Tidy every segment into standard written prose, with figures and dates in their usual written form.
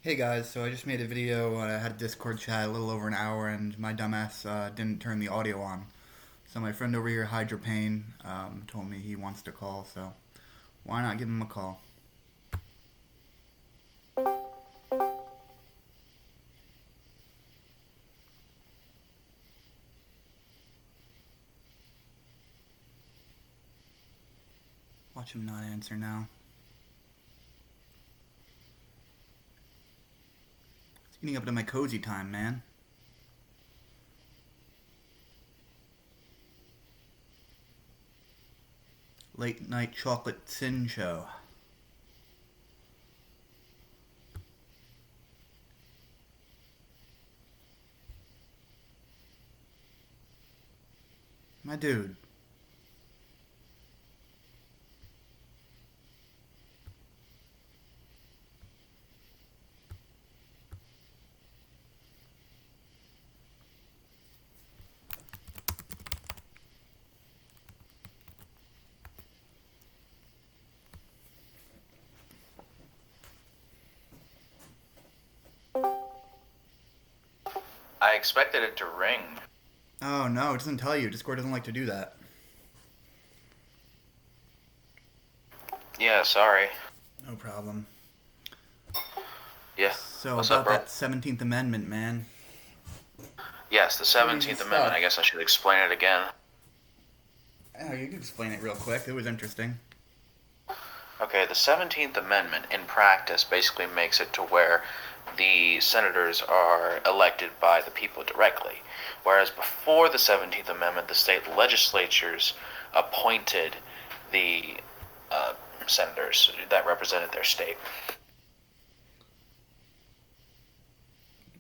Hey guys, so I just made a video. I had a Discord chat a little over an hour, and my dumbass didn't turn the audio on. So my friend over here, Hydropain, told me he wants to call. So why not give him a call? Watch him not answer now. It's getting up to my cozy time, man. Late night chocolate sin show. My dude. I expected it to ring. Oh no, it doesn't tell you. Discord doesn't like to do that. Yeah, sorry. No problem. Yeah. So What's up, about bro? that 17th Amendment, man. Yes, the Crazy 17th Amendment. stuff. I guess I should explain it again. Oh, you can explain it real quick. It was interesting. Okay, the 17th Amendment in practice basically makes it to where the senators are elected by the people directly. Whereas before the 17th Amendment, the state legislatures appointed the senators that represented their state.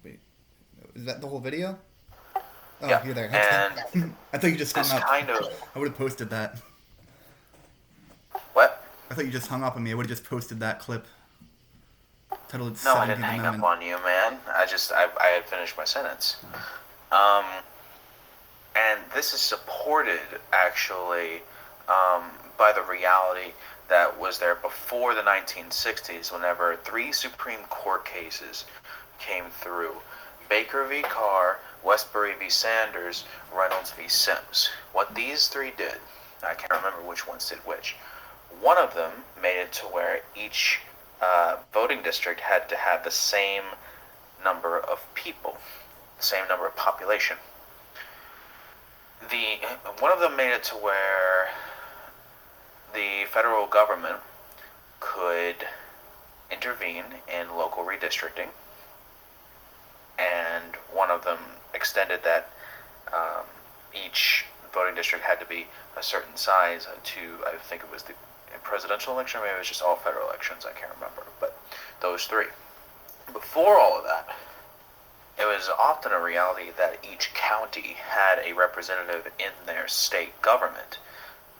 Wait, is that the whole video? Oh, Yeah, you're there. and I thought you just hung this up. kind of. I would have posted that. What? I thought you just hung up on me. I would have just posted that clip titled No, I didn't 17th hang up Amendment. on you, man. I had finished my sentence. Um, and this is supported actually by the reality that was there before the 1960s, whenever three Supreme Court cases came through: Baker v. Carr, Westbury v. Sanders, Reynolds v. Sims. What these three did, I can't remember which ones did which. One of them made it to where each voting district had to have the same number of people, the same number of population. The One of them made it to where the federal government could intervene in local redistricting, and one of them extended that each voting district had to be a certain size to, I think it was the presidential election, or maybe it was just all federal elections, I can't remember, but those three. Before all of that, it was often a reality that each county had a representative in their state government,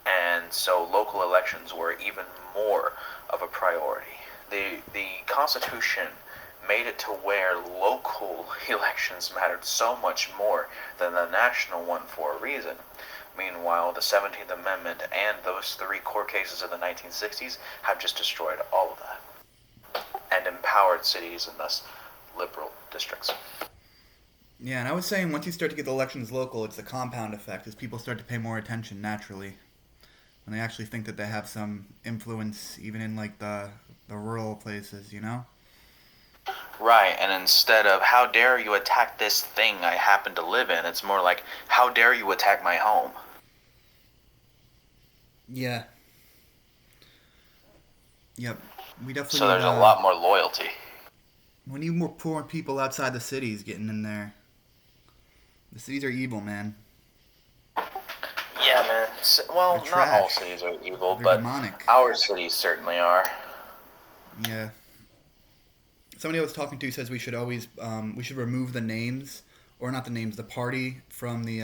and so local elections were even more of a priority. The Constitution made it to where local elections mattered so much more than the national one for a reason. Meanwhile, the 17th Amendment and those three court cases of the 1960s have just destroyed all of that and empowered cities and thus liberal districts. Yeah, and I was saying once you start to get the elections local, it's the compound effect as people start to pay more attention naturally. When they actually think that they have some influence even in like the rural places, you know? Right, and instead of "how dare you attack this thing I happen to live in," it's more like "how dare you attack my home." Yeah. Yep. We definitely So need there's a lot more loyalty. we need more poor people outside the cities getting in there. The cities are evil, man. Yeah, man. They're Well, not all trash. cities are evil, They're but demonic. our cities certainly are. Yeah. Somebody I was talking to says we should remove the names, or not the names, the party from the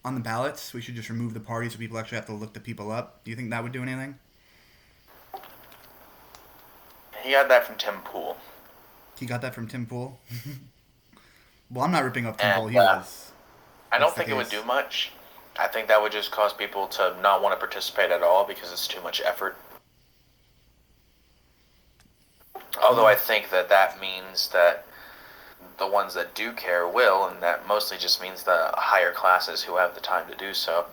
on the ballots. We should just remove the party so people actually have to look the people up. Do you think that would do anything? He got that from Tim Pool. He got that from Tim Pool. Well, I'm not ripping off Tim Pool. And He was. I That's don't the think it would do case. much. I think that would just cause people to not want to participate at all because it's too much effort. Although I think that that means that the ones that do care will, and that mostly just means the higher classes who have the time to do so.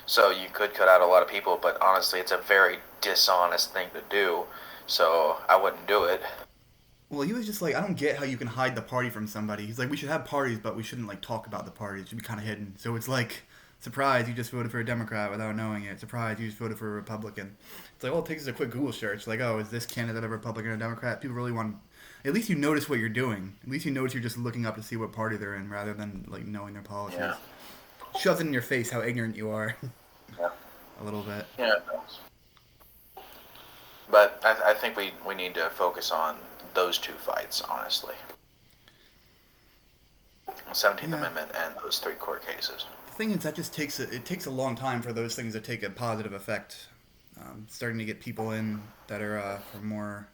So you could cut out a lot of people, but honestly, it's a very dishonest thing to do. So I wouldn't do it. Well, he was just like, I don't get how you can hide the party from somebody. He's like, we should have parties, but we shouldn't like talk about the parties. It should be kind of hidden. So it's like, surprise, you just voted for a Democrat without knowing it. Surprise, you just voted for a Republican. It's like, all it takes is a quick Google search. Like, oh, is this candidate a Republican or a Democrat? People really want. At least you notice what you're doing. At least you notice you're just looking up to see what party they're in, rather than like knowing their policies. Yeah. Shoves it in your face how ignorant you are. Yeah. A little bit. Yeah, it does. But I think we need to focus on those two fights, honestly. The 17th Amendment and those 3 court cases. The thing is, that just takes a long time for those things to take a positive effect. Starting to get people in that are from more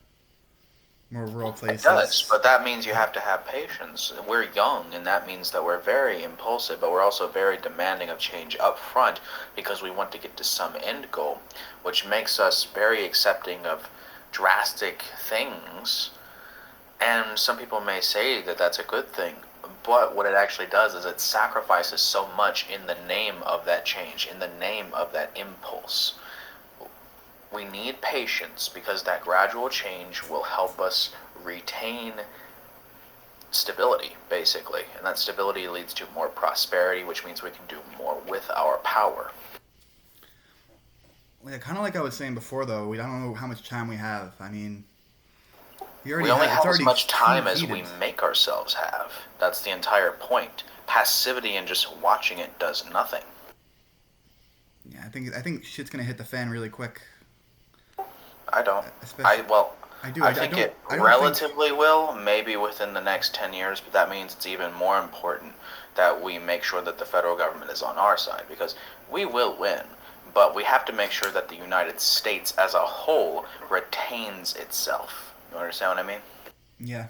rural places. It does, but that means you have to have patience. We're young, and that means that we're very impulsive, but we're also very demanding of change up front because we want to get to some end goal, which makes us very accepting of drastic things. And some people may say that that's a good thing, but what it actually does is it sacrifices so much in the name of that change, in the name of that impulse. We need patience because that gradual change will help us retain stability, basically. And that stability leads to more prosperity, which means we can do more with our power. Yeah, kind of like I was saying before, though, I don't know how much time we have. I mean, we only have as much time as we make ourselves have. That's the entire point. Passivity and just watching it does nothing. Yeah, I think shit's gonna hit the fan really quick. I don't. I think it relatively will, maybe within the next 10 years, but that means it's even more important that we make sure that the federal government is on our side, because we will win, but we have to make sure that the United States as a whole retains itself. You understand what I mean? Yeah.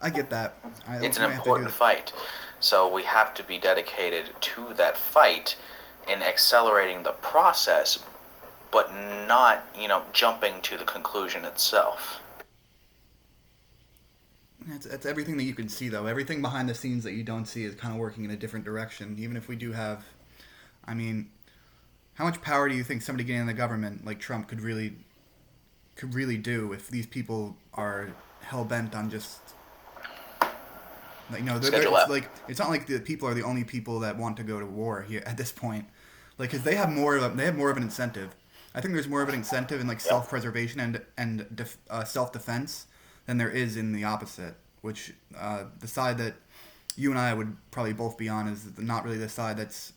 I get that. It's an important fight, so we have to be dedicated to that fight in accelerating the process, but not, jumping to the conclusion itself. It's everything that you can see, though. Everything behind the scenes that you don't see is kind of working in a different direction. Even if we do have, I mean, how much power do you think somebody getting in the government like Trump could really do if these people are hell bent on just like it's not like the people are the only people that want to go to war here at this point, like because they have more of an incentive. I think there's more of an incentive in like self-preservation and self-defense than there is in the opposite, which the side that you and I would probably both be on is not really the side that's.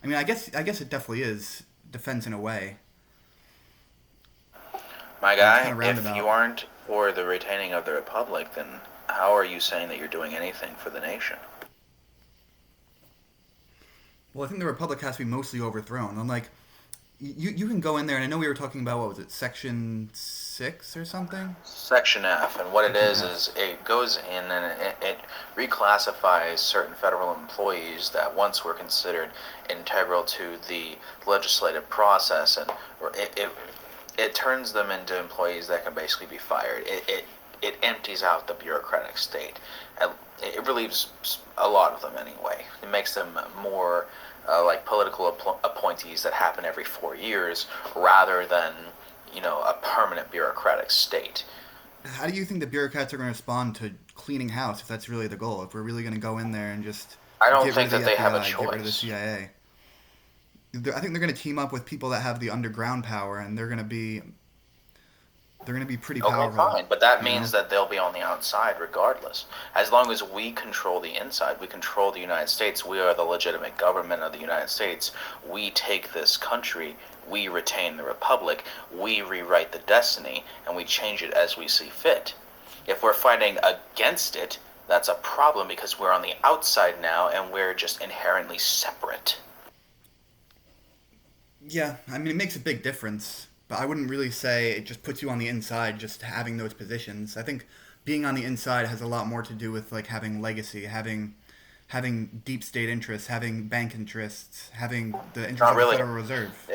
I mean, I guess it definitely is defense in a way. My guy, if you aren't for the retaining of the republic, then how are you saying that you're doing anything for the nation? Well, I think the republic has to be mostly overthrown. And like, you can go in there, and I know we were talking about, what was it, Section 6 or something? Section F, and what it is it goes in and it reclassifies certain federal employees that once were considered integral to the legislative process, and it turns them into employees that can basically be fired. It empties out the bureaucratic state. It relieves a lot of them anyway. It makes them more like political appointees that happen every 4 years rather than, a permanent bureaucratic state. How do you think the bureaucrats are going to respond to cleaning house if that's really the goal? If we're really going to go in there and just I don't think that they have a choice. Get rid of the CIA. I think they're going to team up with people that have the underground power, and they're going to be pretty powerful. Okay, fine, but that means that they'll be on the outside regardless. As long as we control the inside, we control the United States, we are the legitimate government of the United States, we take this country, we retain the republic, we rewrite the destiny, and we change it as we see fit. If we're fighting against it, that's a problem because we're on the outside now and we're just inherently separate. Yeah, I mean, it makes a big difference. But I wouldn't really say it just puts you on the inside, just having those positions. I think being on the inside has a lot more to do with like having legacy, having deep state interests, having bank interests, having the interest of the Federal Reserve.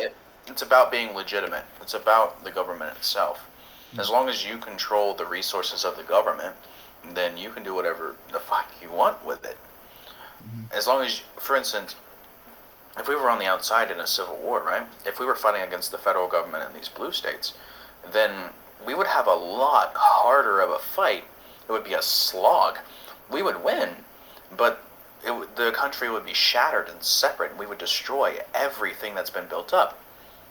It's about being legitimate. It's about the government itself. As long as you control the resources of the government, then you can do whatever the fuck you want with it. Mm-hmm. As long as, for instance, if we were on the outside in a civil war, right? If we were fighting against the federal government in these blue states, then we would have a lot harder of a fight. It would be a slog. We would win, but the country would be shattered and separate. We would destroy everything that's been built up.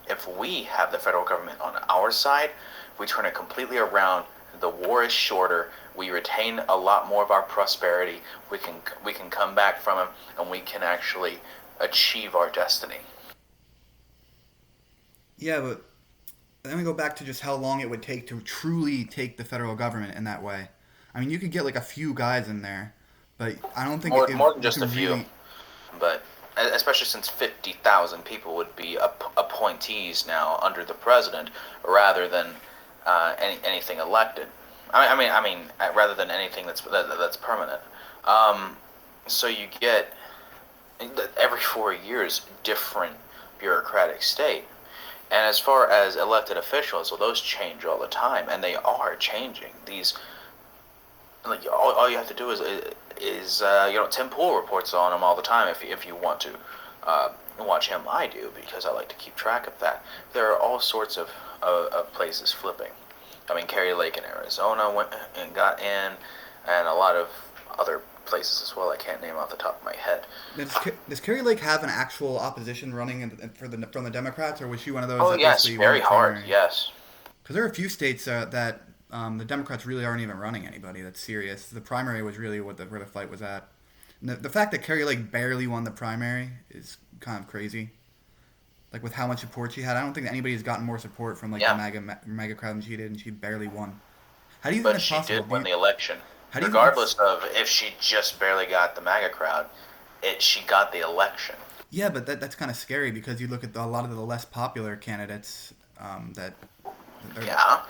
If we have the federal government on our side, we turn it completely around. The war is shorter. We retain a lot more of our prosperity. We can come back from them, and we can actually achieve our destiny. Yeah, but then we go back to just how long it would take to truly take the federal government in that way. I mean, you could get like a few guys in there, but I don't think More than you just a can few, really. but especially since 50,000 people would be appointees now under the president rather than anything elected. Rather than anything that's permanent. So you get every 4 years different bureaucratic state. And as far as elected officials, well, those change all the time, and they are changing. These, like, all you have to do is Tim Pool reports on them all the time if you want to watch him. I do, because I like to keep track of that. There are all sorts of places flipping. I mean, Kerry Lake in Arizona went and got in, and a lot of other places as well. I can't name off the top of my head. Does Kerry Lake have an actual opposition running from the Democrats, or was she one of those Oh that yes, basically won very the hard. primary? Yes. Because there are a few states that the Democrats really aren't even running anybody that's serious. The primary was really where the fight was at. And the fact that Kerry Lake barely won the primary is kind of crazy. Like, with how much support she had, I don't think that anybody's gotten more support from like Yeah. the MAGA crowd than she did, and she barely won. How do you think But that's she possible? did win the election. How do you think Regardless that's? of if she just barely got the MAGA crowd, she got the election. Yeah, but that's kind of scary because you look at a lot of the less popular candidates that they're. Yeah,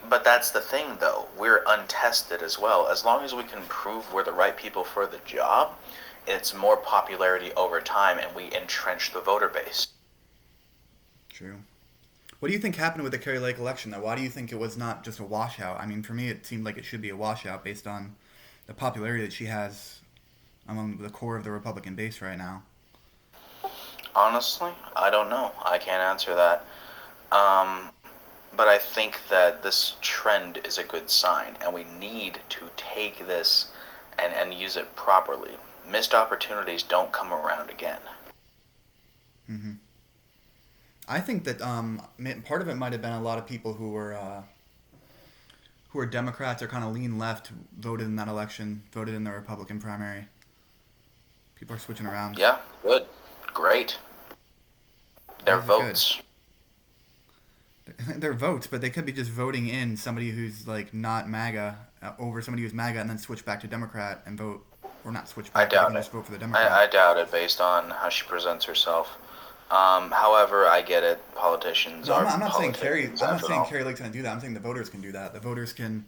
but that's the thing though. We're untested as well. As long as we can prove we're the right people for the job, it's more popularity over time, and we entrench the voter base. True. What do you think happened with the Kerry Lake election, though? Why do you think it was not just a washout? I mean, for me, it seemed like it should be a washout based on the popularity that she has among the core of the Republican base right now. Honestly, I don't know. I can't answer that. Um, but I think that this trend is a good sign, and we need to take this and use it properly. Missed opportunities don't come around again. Hmm. I think that part of it might have been a lot of people who are Democrats or kind of lean left voted in that election, voted in the Republican primary. People are switching around. Yeah, good. Great. Their Those are good. votes. They're votes, but they could be just voting in somebody who's like not MAGA over somebody who's MAGA, and then switch back to Democrat and vote, or not switch I back, but they doubt can it. just vote for the I Democrat. doubt it based on how she presents herself. However, I get it. Politicians No, are I'm not saying Kerry. politicians I'm not after saying all. Kerry Lake's going to do that. I'm saying the voters can do that. The voters can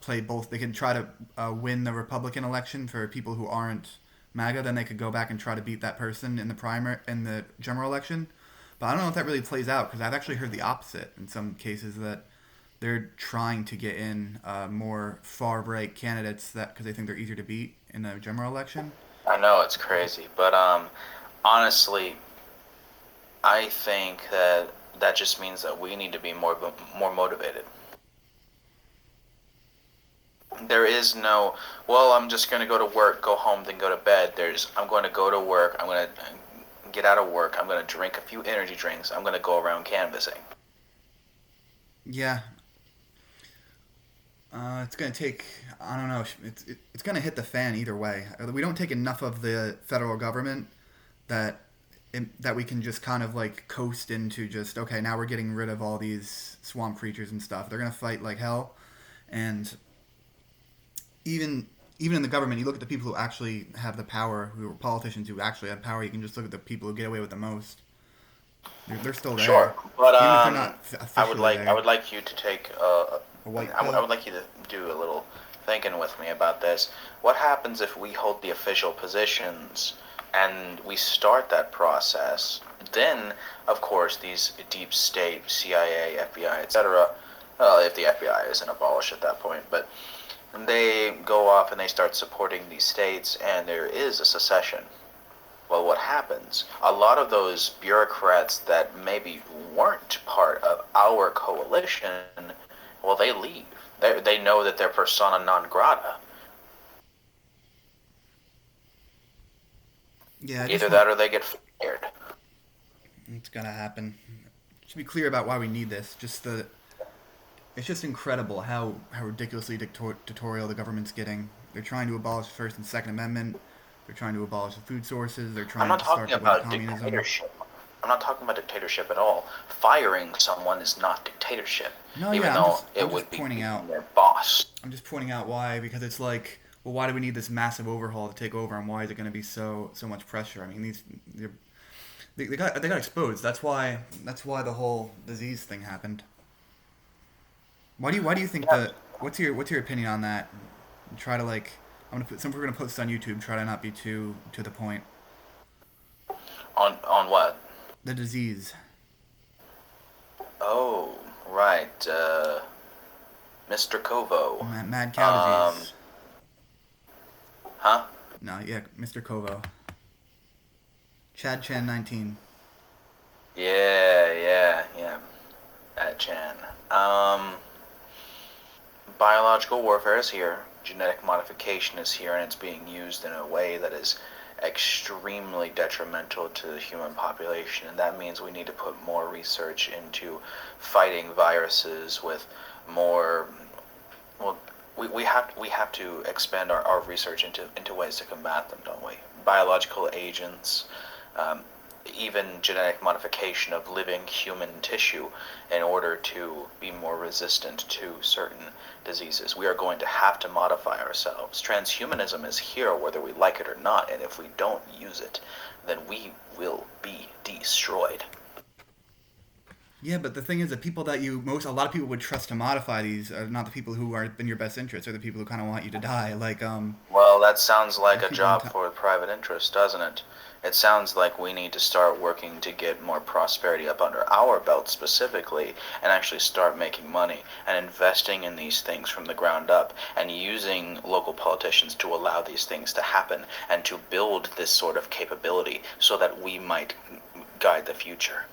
play both. They can try to win the Republican election for people who aren't MAGA. Then they could go back and try to beat that person in the general election. But I don't know if that really plays out because I've actually heard the opposite in some cases that they're trying to get in more far right candidates that because they think they're easier to beat in the general election. I know it's crazy, but honestly, I think that just means that we need to be more motivated. There is no, well, I'm just going to go to work, go home, then go to bed. I'm going to go to work, I'm going to get out of work, I'm going to drink a few energy drinks, I'm going to go around canvassing. Yeah, it's gonna take. I don't know. It's gonna hit the fan either way. We don't take enough of the federal government that that we can just kind of like coast into just okay. Now we're getting rid of all these swamp creatures and stuff. They're gonna fight like hell, and even in the government, you look at the people who actually have the power, who are politicians who actually have power. You can just look at the people who get away with the most. They're still there, Sure, but even if they're not officially I there. would like you to take A white I pill. would like you to do a little thinking with me about this. What happens if we hold the official positions and we start that process? Then, of course, these deep state, CIA, FBI, etc., well, if the FBI isn't abolished at that point, but they go off and they start supporting these states, and there is a secession. Well, what happens? A lot of those bureaucrats that maybe weren't part of our coalition, well, they leave. They know that they're persona non grata. Yeah, I just Either want that or they get fired. it's gonna happen. Just be clear about why we need this. It's just incredible how ridiculously dictatorial the government's getting. They're trying to abolish the First and Second Amendment. They're trying to abolish the food sources. They're I'm trying not to start talking the way of about communism. dictatorship. I'm not talking about dictatorship at all. Firing someone is not dictatorship, No, even yeah, though I'm it just would be pointing out. being their boss. I'm just pointing out why, because it's like, well, why do we need this massive overhaul to take over, and why is it going to be so much pressure? I mean, they got exposed. That's why the whole disease thing happened. Why do you think Yeah. the what's your opinion on that? Try to like I'm gonna put some we're gonna post this on YouTube. Try to not be too to the point. On what? The disease. Oh, right. Mr. Kovo. Mad cow Um, disease. huh? No, yeah, Mr. Kovo. Chad Chan 19. Yeah. Chan. Um, Biological warfare is here. Genetic modification is here, and it's being used in a way that is extremely detrimental to the human population. And that means we need to put more research into fighting viruses with more. Well, we have to expand our research into ways to combat them, don't we? Biological agents, um, even genetic modification of living human tissue in order to be more resistant to certain diseases. We are going to have to modify ourselves. Transhumanism is here whether we like it or not, and if we don't use it, then we will be destroyed. Yeah, but the thing is, the people that a lot of people would trust to modify these are not the people who are in your best interest, or the people who kind of want you to die. Like, Well, that sounds like there's a people in job for private interest, doesn't it? It sounds like we need to start working to get more prosperity up under our belt specifically, and actually start making money and investing in these things from the ground up, and using local politicians to allow these things to happen and to build this sort of capability so that we might guide the future.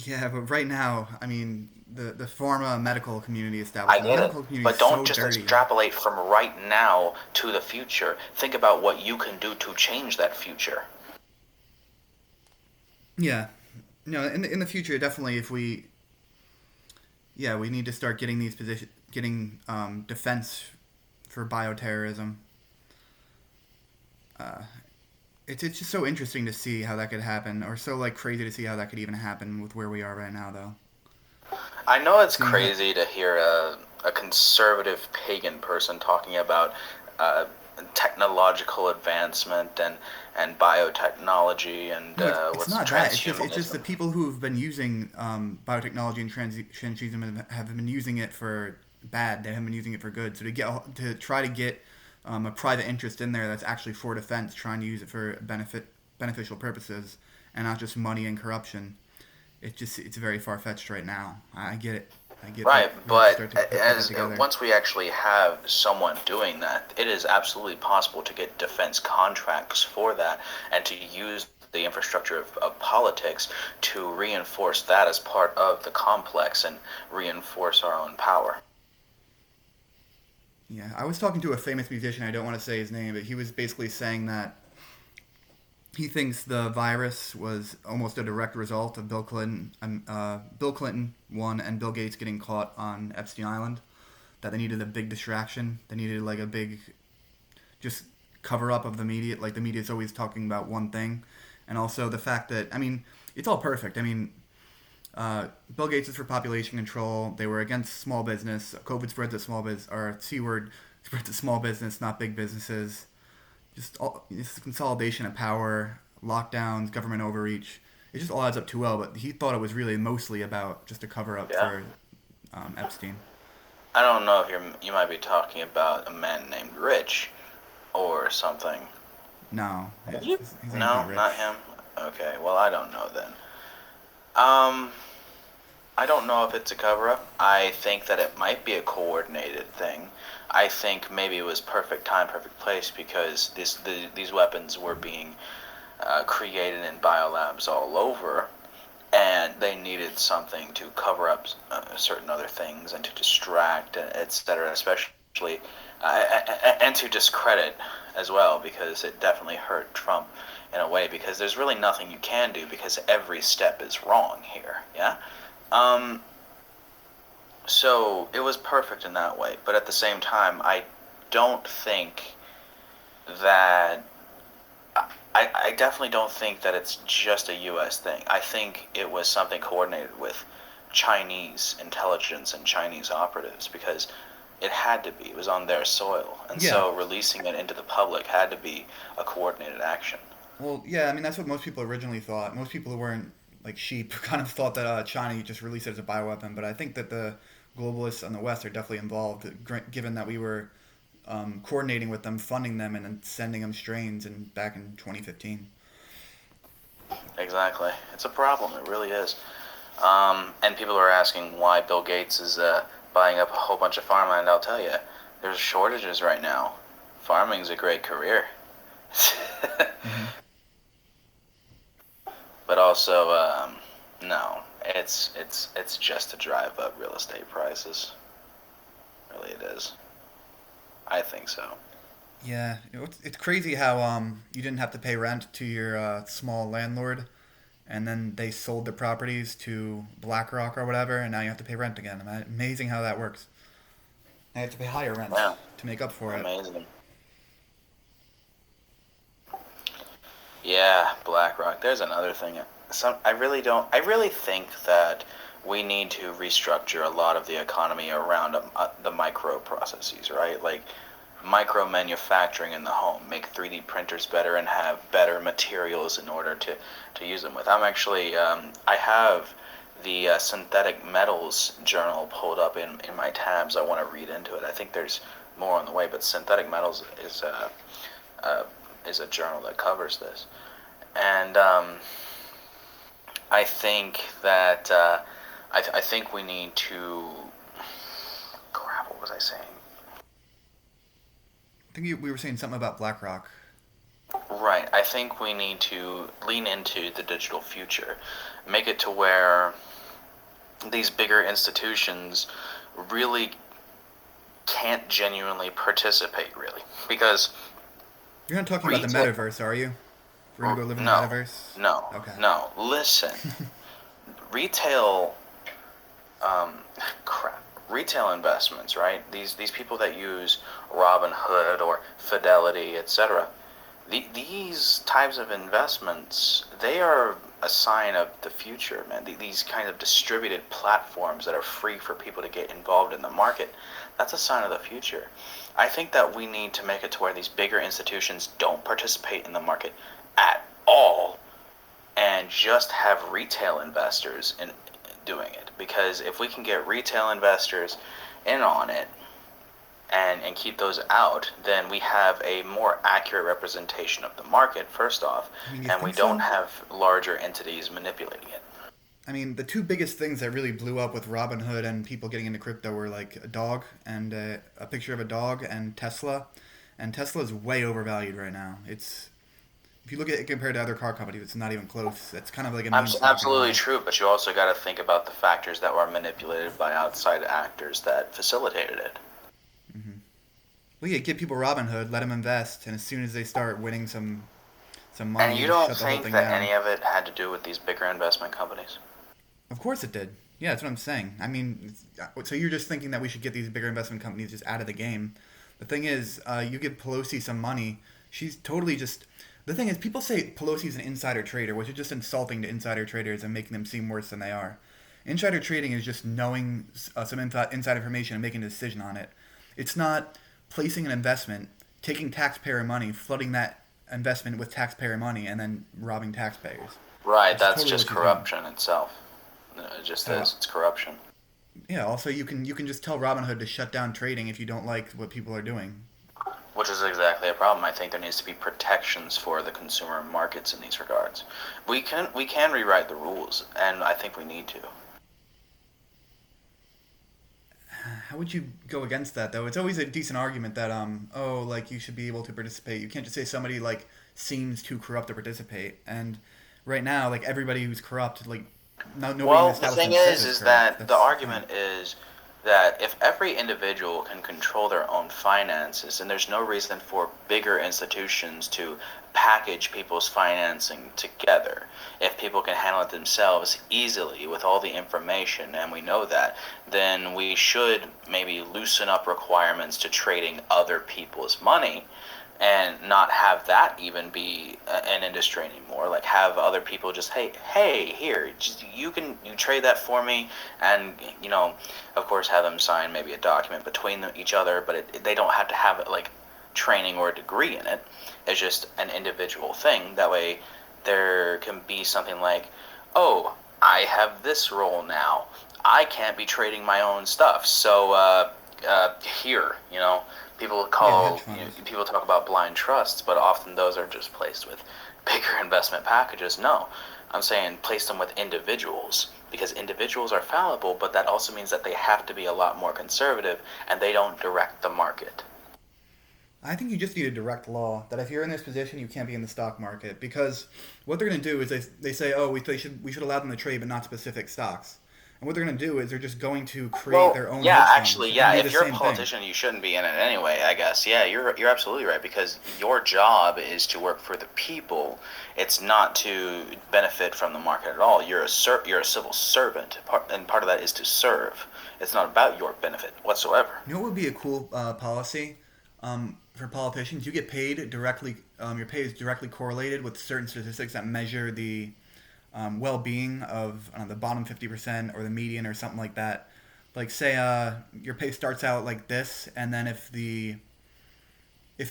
Yeah, but right now, I mean, the pharma medical community I establishment, the get it. medical community is But don't so just dirty. extrapolate from right now to the future. Think about what you can do to change that future. Yeah, no, in the future, definitely, if we, yeah, we need to start getting getting defense for bioterrorism. Uh, it's just so interesting to see how that could happen, or so like crazy to see how that could even happen with where we are right now, though. I know it's Seeing how, crazy to hear a conservative pagan person talking about uh, technological advancement and biotechnology and no, it's what's not that. It's just transhumanism. the people who've been using biotechnology and transhumanism have been using it for bad. They haven't been using it for good. So to try to get a private interest in there that's actually for defense, trying to use it for beneficial purposes, and not just money and corruption. It's very far fetched right now. I get it. I get that Right, we have to but start to put that as together. once we actually have someone doing that, it is absolutely possible to get defense contracts for that and to use the infrastructure of politics to reinforce that as part of the complex and reinforce our own power. Yeah, I was talking to a famous musician. I don't want to say his name, but he was basically saying that he thinks the virus was almost a direct result of Bill Clinton one and Bill Gates getting caught on Epstein Island. That they needed a big distraction. They needed like a big just cover up of the media. Like the media is always talking about one thing, and also the fact that I mean it's all perfect. I mean Bill Gates is for population control. They were against small business. COVID spreads to small business, or C word spreads to small business, not big businesses. Just all this consolidation of power, lockdowns, government overreach. It just all adds up too well. But he thought it was really mostly about just a cover up Yeah. for Epstein. I don't know if you might be talking about a man named Rich or something. No, his name's No, not not Rich. him. Okay, well I don't know then. Um, I don't know if it's a cover up. I think that it might be a coordinated thing. I think maybe it was perfect time, perfect place because these weapons were being created in biolabs all over, and they needed something to cover up certain other things and to distract, etc. Especially and to discredit as well, because it definitely hurt Trump in a way. Because there's really nothing you can do because every step is wrong here. Yeah. Um, so it was perfect in that way, but at the same time, I don't think that I definitely don't think that it's just a U.S. thing. I think it was something coordinated with Chinese intelligence and Chinese operatives because it had to be. It was on their soil. And Yeah. so releasing it into the public had to be a coordinated action. Well, yeah. I mean, that's what most people originally thought. Most people who weren't like sheep kind of thought that China just released it as a bioweapon. But I think that the globalists on the West are definitely involved, given that we were coordinating with them, funding them, and then sending them strains and back in 2015. Exactly. It's a problem. It really is. And people are asking why Bill Gates is buying up a whole bunch of farmland. I'll tell you, there's shortages right now. Farming's a great career. Hmm. But also, no, it's just to drive up real estate prices. Really, it is. I think so. Yeah, it's crazy how you didn't have to pay rent to your small landlord, and then they sold the properties to BlackRock or whatever, and now you have to pay rent again. Amazing how that works. I have to pay higher rents Yeah, to make up for it. amazing. Yeah, BlackRock. There's another thing. I really don't. I really think that we need to restructure a lot of the economy around the micro processes, right? Like micro manufacturing in the home, make 3D printers better and have better materials in order to use them with. I have the synthetic metals journal pulled up in my tabs. I want to read into it. I think there's more on the way, but synthetic metals uh, is a journal that covers this. And I think that I think we need to. Crap, what was I saying? I think we were saying something about BlackRock. Right. I think we need to lean into the digital future, make it to where these bigger institutions really can't genuinely participate, really, because You're not talking about the retail. metaverse, are you? We're gonna go live in the No, metaverse. no, Okay. no. Listen, retail, um, crap. Retail investments, right? These people that use Robinhood or Fidelity, etc. These types of investments, they are a sign of the future, man. These kind of distributed platforms that are free for people to get involved in the market, that's a sign of the future. I think that we need to make it to where these bigger institutions don't participate in the market at all and just have retail investors in doing it. Because if we can get retail investors in on it, and keep those out, then we have a more accurate representation of the market, first off, I mean, you and we think don't so? have larger entities manipulating it. I mean, the two biggest things that really blew up with Robinhood and people getting into crypto were like a dog and a picture of a dog and Tesla. And Tesla is way overvalued right now. It's if you look at it compared to other car companies, it's not even close. It's kind of like a meme stock in a Absolutely way. true, but you also got to think about the factors that were manipulated by outside actors that facilitated it. Hmm. Well, yeah, give people Robinhood, let them invest, and as soon as they start winning some money, And you you just don't shut the whole think thing that down. any of it had to do with these bigger investment companies? Of course it did. Yeah, that's what I'm saying. I mean, so you're just thinking that we should get these bigger investment companies just out of the game. The thing is, you give Pelosi some money, she's totally just. The thing is, people say Pelosi's an insider trader, which is just insulting to insider traders and making them seem worse than they are. Insider trading is just knowing some inside information and making a decision on it. It's not placing an investment, taking taxpayer money, flooding that investment with taxpayer money, and then robbing taxpayers, Right, which is that's totally just what she's doing. corruption itself. It just So is. It's corruption. yeah, also you can just tell Robinhood to shut down trading if you don't like what people are doing. Which is exactly a problem. I think there needs to be protections for the consumer markets in these regards. We can rewrite the rules, and I think we need to. how would you go against that though? It's always a decent argument that oh, like you should be able to participate. You can't just say somebody like seems too corrupt to participate. And right now, like everybody who's corrupt, like nobody in the Well, the thing establishment says it's is corrupt. that the That's the thing. argument is that if every individual can control their own finances, then there's no reason for bigger institutions to package people's financing together. If people can handle it themselves easily with all the information, and we know that, then we should maybe loosen up requirements to trading other people's money and not have that even be an industry anymore. Like have other people just hey here, just, you trade that for me, and of course have them sign maybe a document between each other, but they don't have to have it like training or a degree in it. It's just an individual thing. That way there can be something like, oh, I have this role now. I can't be trading my own stuff, so here, people Yeah, hedge call funds. people talk about blind trusts, but often those are just placed with bigger investment packages. No, I'm saying place them with individuals, because individuals are fallible, but that also means that they have to be a lot more conservative and they don't direct the market. I think you just need a direct law that if you're in this position, you can't be in the stock market because what they're going to do is they say, oh, we should allow them to trade, but not specific stocks. And what they're going to do is they're just going to create Well, their own yeah, hedge funds actually, and yeah. do the If you're a same thing. politician, you shouldn't be in it anyway, I guess. Yeah, you're absolutely right, because your job is to work for the people. It's not to benefit from the market at all. You're a civil servant, and part of that is to serve. It's not about your benefit whatsoever. You know what would be a cool policy for politicians? You get paid directly. Your pay is directly correlated with certain statistics that measure the well-being of the bottom 50% or the median or something like that. Like say your pay starts out like this, and then if the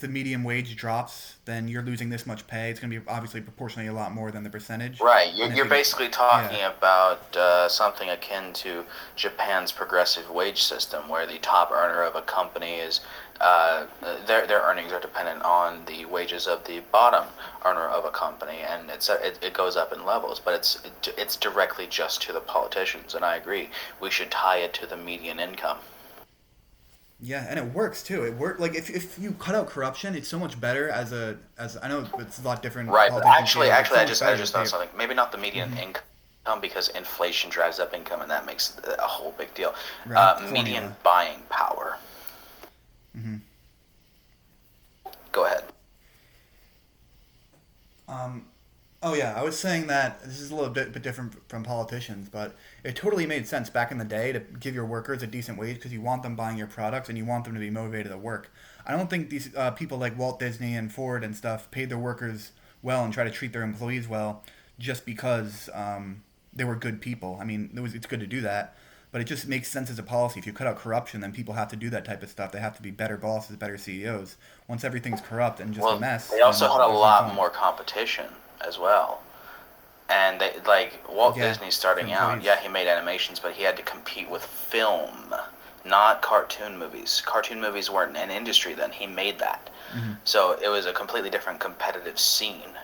median wage drops, then you're losing this much pay. It's going to be obviously proportionally a lot more than the percentage. Right. You're, And if you're it, basically yeah, talking about something akin to Japan's progressive wage system, where the top earner of a company is their earnings are dependent on the wages of the bottom earner of a company, and it goes up in levels. But it's directly just to the politicians, and I agree. We should tie it to the median income. yeah, and it works too. It work like if you cut out corruption, it's so much better as I know it's a lot different Right, but politicians feel, but it's actually, so I much just I better to just thought pay. of something. Maybe not the median income, because inflation drives up income, and that makes a whole big deal. Right, Median formula. buying power. Go ahead. Um, oh yeah, I was saying that this is a little bit different from politicians, but it totally made sense back in the day to give your workers a decent wage because you want them buying your products and you want them to be motivated to work. I don't think these people like Walt Disney and Ford and stuff paid their workers well and try to treat their employees well just because they were good people. I mean, it's good to do that, but it just makes sense as a policy. If you cut out corruption, then people have to do that type of stuff. They have to be better bosses, better CEOs. Once everything's corrupt and just a Well, mess, they also then had a there's no lot point. more competition as well. And they, like Walt Yeah, Disney for starting out, employees. yeah, he made animations, but he had to compete with film, not cartoon movies. Cartoon movies weren't an industry then. He made that. So it was a completely different competitive scene.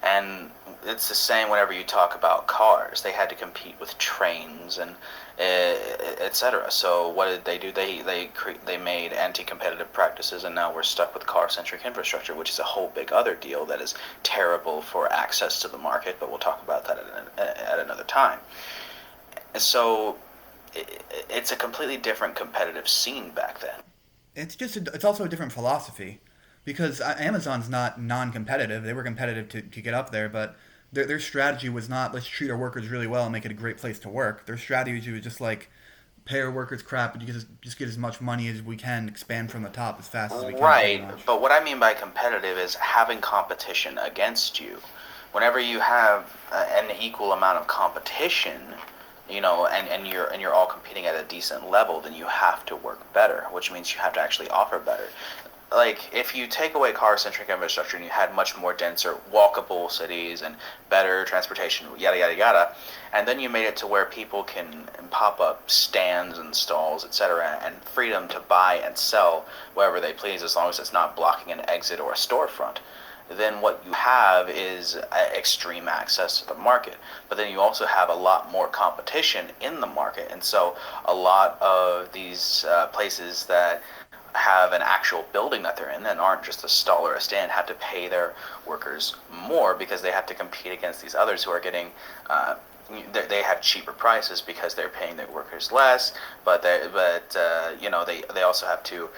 And it's the same whenever you talk about cars. They had to compete with trains and etc. So what did they do? They made anti-competitive practices, and now we're stuck with car-centric infrastructure, which is a whole big other deal that is terrible for access to the market. But we'll talk about that at another time. So it's a completely different competitive scene back then. It's also a different philosophy because Amazon's not non-competitive. They were competitive to get up there, but their strategy was not let's treat our workers really well and make it a great place to work. Their strategy was just like pay our workers crap and just get as much money as we can, expand from the top as fast as we can, pretty Right, much. but what I mean by competitive is having competition against you. Whenever you have an equal amount of competition, and you're all competing at a decent level, then you have to work better, which means you have to actually offer better. Like if you take away car-centric infrastructure and you had much more denser, walkable cities and better transportation, yada yada yada, and then you made it to where people can pop up stands and stalls, etc., and freedom to buy and sell wherever they please, as long as it's not blocking an exit or a storefront, then what you have is extreme access to the market. But then you also have a lot more competition in the market. And so a lot of these places that have an actual building that they're in and aren't just a stall or a stand have to pay their workers more because they have to compete against these others who are getting they have cheaper prices because they're paying their workers less, but they also have to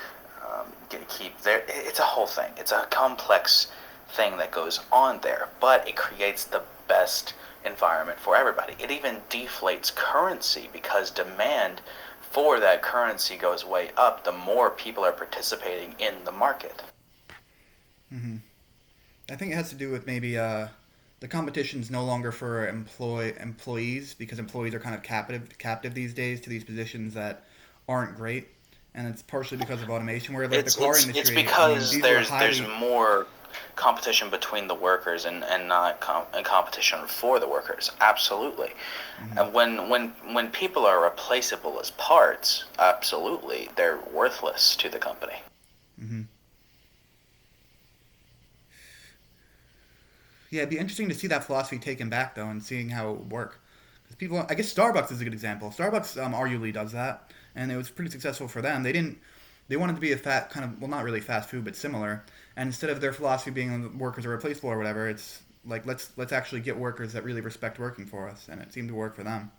keep their. It's a whole thing. It's a complex thing that goes on there, but it creates the best environment for everybody. It even deflates currency because demand for that currency goes way up the more people are participating in the market. Hmm. I think it has to do with maybe the competition's no longer for employees because employees are kind of captive these days to these positions that aren't great, and it's partially because of automation. Where like the car industry, It's I mean, because these were there's highly. more competition between the workers and not competition for the workers. Absolutely. Hmm. And when people are replaceable as parts, absolutely, they're worthless to the company. Hmm. Yeah, it'd be interesting to see that philosophy taken back though, and seeing how it would work. Because people, I guess Starbucks is a good example. Starbucks arguably does that, and it was pretty successful for them. They didn't. They wanted to be a fat kind of, well, not really fast food, but similar. And instead of their philosophy being workers are replaceable or whatever, it's like let's actually get workers that really respect working for us, and it seemed to work for them.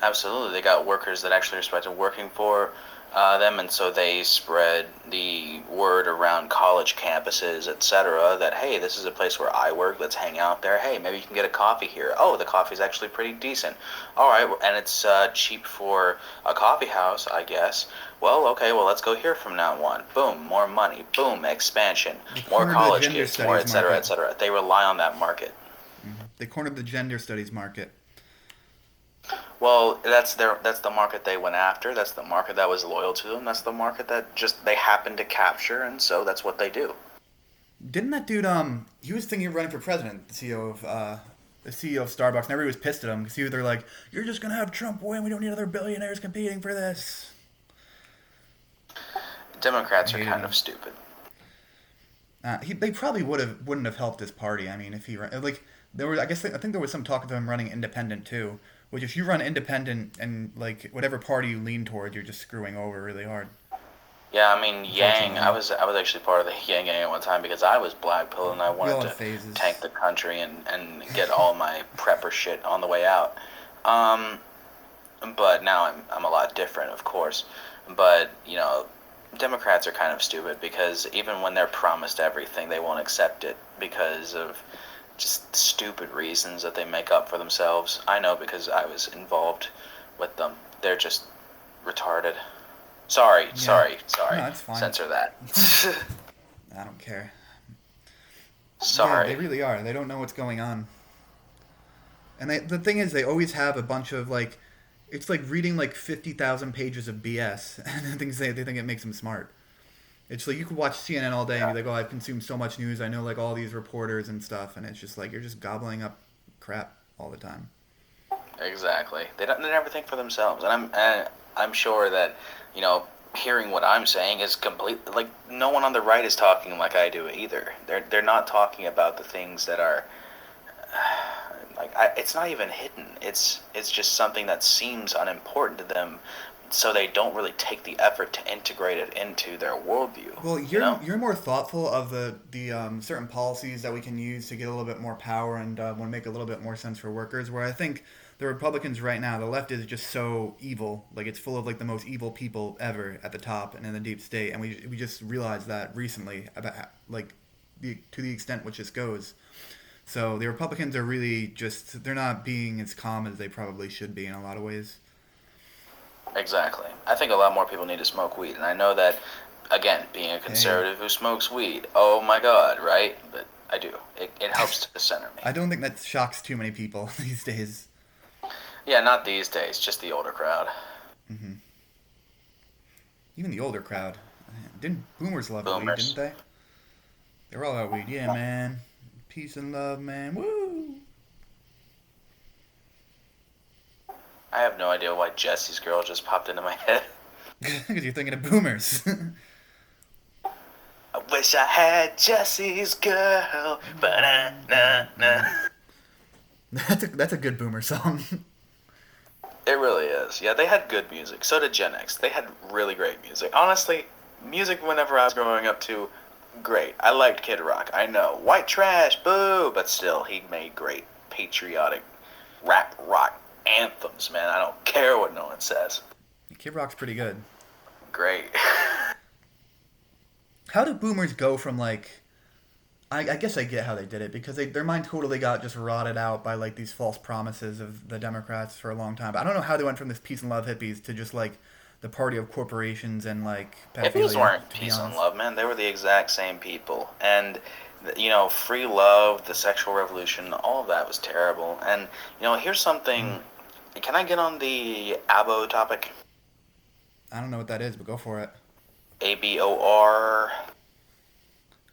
Absolutely, they got workers that actually respected working for them, and so they spread the word around college campuses, etc. That hey, this is a place where I work. Let's hang out there. Hey, maybe you can get a coffee here. Oh, the coffee's actually pretty decent. All right, and it's cheap for a coffee house, I guess. Well, okay, well let's go here from now on. Boom, more money. Boom, expansion. They More cornered the college gender kids. More, studies etc., market. etc. They rely on that market. They cornered the gender studies market. Well, that's the market they went after. That's the market that was loyal to them. That's the market that just they happened to capture, and so that's what they do. Didn't that dude he was thinking of running for president, the CEO of Starbucks, and everybody was pissed at him because they're like, "You're just gonna have Trump win. We don't need other billionaires competing for this." They Democrats are hated kind him. of stupid. They probably wouldn't have helped his party. I mean, if he like there were, I think there was some talk of him running independent too. Which if you run independent and like whatever party you lean toward, you're just screwing over really hard. Yeah, I mean Yang. I Unfortunately, was I was actually part of the Yang gang at one time because I was black pill and I we wanted all have to phases. tank the country and get all my prepper shit on the way out. Um, but now I'm a lot different, of course. But Democrats are kind of stupid because even when they're promised everything, they won't accept it because of just stupid reasons that they make up for themselves. I know because I was involved with them. They're just retarded. Sorry, Yeah, sorry, sorry. no, it's fine. Censor that. I don't care. Yeah, they Sorry. really are. They don't know what's going on. And the thing is, they always have a bunch of like, it's like reading like 50,000 pages of BS, and they think it makes them smart. It's like you could watch CNN all day and Yeah, be like, "Oh, I've consumed so much news. I know like all these reporters and stuff," and it's just like you're just gobbling up crap all the time. exactly. They never think for themselves, and I'm sure that you know hearing what I'm saying is complete. Like no one on the right is talking like I do either. They're not talking about the things that are it's not even hidden. It's just something that seems unimportant to them, so they don't really take the effort to integrate it into their worldview. Well, You know? you're more thoughtful of the certain policies that we can use to get a little bit more power and want to make a little bit more sense for workers. Where I think the Republicans right now, the left is just so evil. Like it's full of like the most evil people ever at the top and in the deep state, and we just realized that recently about like to the extent which this goes. So the Republicans are really just they're not being as calm as they probably should be in a lot of ways. Exactly. I think a lot more people need to smoke weed, and I know that. Again, being a Hey, conservative who smokes weed, oh my god, right? But I do. It helps to center me. I don't think that shocks too many people these days. Yeah, not these days, just the older crowd. Hmm. Even the older crowd. Didn't boomers love weed, didn't Boomers. they? They were all about weed. Yeah, man. Peace and love, man. Woo! I have no idea why Jesse's girl just popped into my head. Because you're thinking of boomers. wish I had Jesse's girl. Ba-na-na-na. That's a good boomer song. It really is. Yeah, they had good music. So did Gen X. They had really great music. Honestly, music whenever I was growing up to, great. I liked Kid Rock. I know. White trash, boo! But still, he made great patriotic rap rock anthems, man. I don't care what no one says. Kid Rock's pretty good. Great. How do boomers go from like? I guess I get how they did it because their mind totally got just rotted out by like these false promises of the Democrats for a long time. But I don't know how they went from this peace and love hippies to just like the party of corporations and like pedophilia. Hippies weren't peace and love, man. They were the exact same people. And, free love, the sexual revolution, all of that was terrible. And, here's something. Can I get on the abo topic? I don't know what that is, but go for it. ABOR.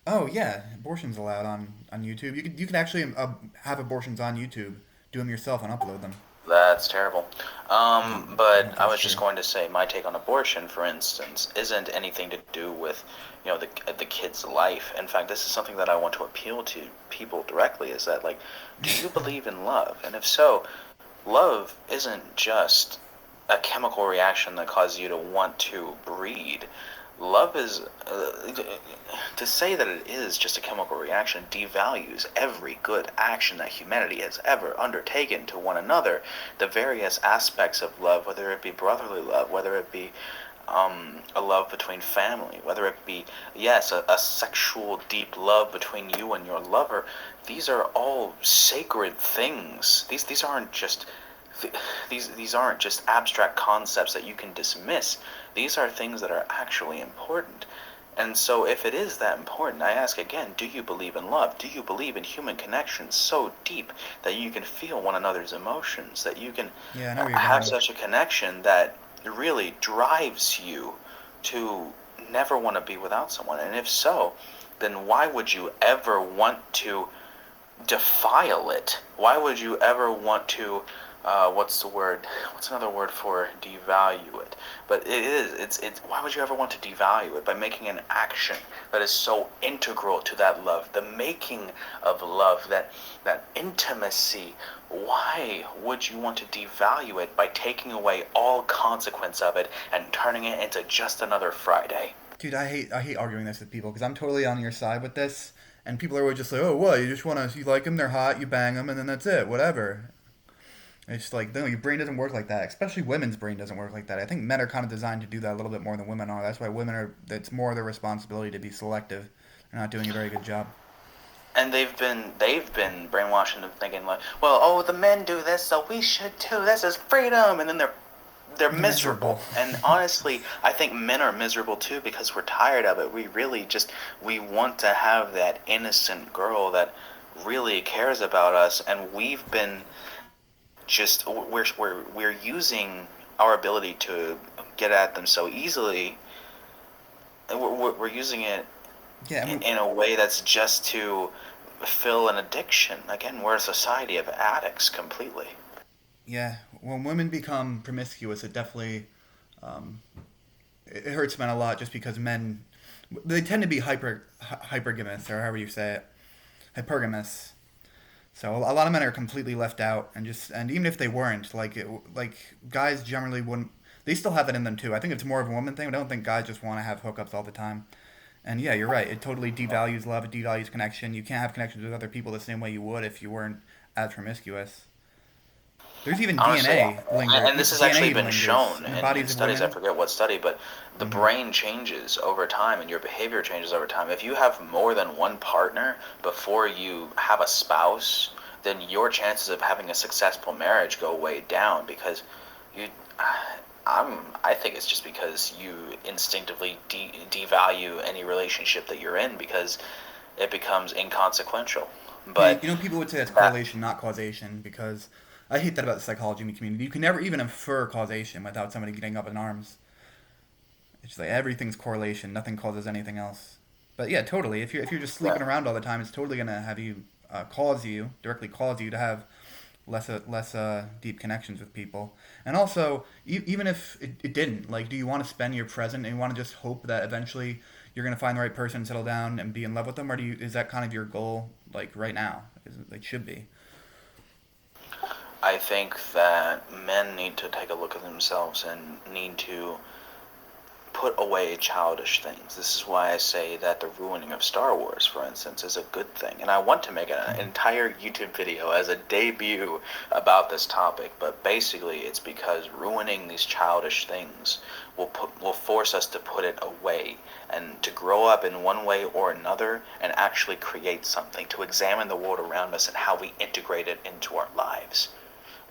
Oh yeah, abortion's allowed on YouTube. You can actually have abortions on YouTube, do them yourself, and upload them. That's terrible. But I was true. just going to say my take on abortion, for instance, isn't anything to do with, the kid's life. In fact, this is something that I want to appeal to people directly. Is that like, do you believe in love? And if so, love isn't just a chemical reaction that causes you to want to breed. Love is, to say that it is just a chemical reaction devalues every good action that humanity has ever undertaken to one another. The various aspects of love, whether it be brotherly love, whether it be a love between family, whether it be, yes, a sexual deep love between you and your lover, these are all sacred things. These aren't just... These aren't just abstract concepts that you can dismiss. These are things that are actually important. And so if it is that important, I ask again, do you believe in love? Do you believe in human connection so deep that you can feel one another's emotions, that you can have such a connection that really drives you to never want to be without someone? And if so, then why would you ever want to defile it? Why would you ever want to what's another word for devalue it? But it's why would you ever want to devalue it by making an action that is so integral to that love, the making of love, that intimacy? Why would you want to devalue it by taking away all consequence of it and turning it into just another Friday? Dude, I hate arguing this with people because I'm totally on your side with this, and people are always just like, oh, what? You like them, they're hot, you bang them, and then that's it, whatever. It's like, no, your brain doesn't work like that. Especially women's brain doesn't work like that. I think men are kind of designed to do that a little bit more than women are. That's why it's more their responsibility to be selective. They're not doing a very good job. And they've been brainwashed into thinking like, well, the men do this, so we should too. This is freedom. And then they're miserable. And honestly, I think men are miserable too because we're tired of it. We want to have that innocent girl that really cares about us, and we've been we're using our ability to get at them so easily. We're using it in a way that's just to fill an addiction. Again, we're a society of addicts completely. Yeah, when women become promiscuous, it definitely it hurts men a lot just because men, they tend to be hypergamous, or however you say it, hypergamous. So a lot of men are completely left out, and even if they weren't, like guys generally wouldn't. They still have it in them too. I think it's more of a woman thing. I don't think guys just want to have hookups all the time. And yeah, you're right. It totally devalues love. It devalues connection. You can't have connections with other people the same way you would if you weren't as promiscuous. There's even DNA lingers. And this has actually been shown in studies. I Women. forget what study, but the brain changes over time and your behavior changes over time. If you have more than one partner before you have a spouse, then your chances of having a successful marriage go way down because I think it's just because you instinctively devalue any relationship that you're in because it becomes inconsequential. But people would say that's correlation, not causation, because I hate that about the psychology community. You can never even infer causation without somebody getting up in arms. It's like everything's correlation. Nothing causes anything else. But yeah, totally. If you're just sleeping around all the time, it's totally gonna have you directly cause you to have less deep connections with people. And also, even if it didn't, like, do you want to spend your present and you want to just hope that eventually you're gonna find the right person, settle down, and be in love with them, or is that kind of your goal, like right now? It should be. I think that men need to take a look at themselves and need to put away childish things. This is why I say that the ruining of Star Wars, for instance, is a good thing. And I want to make an entire YouTube video as a debut about this topic, but basically it's because ruining these childish things will force us to put it away and to grow up in one way or another and actually create something, to examine the world around us and how we integrate it into our lives.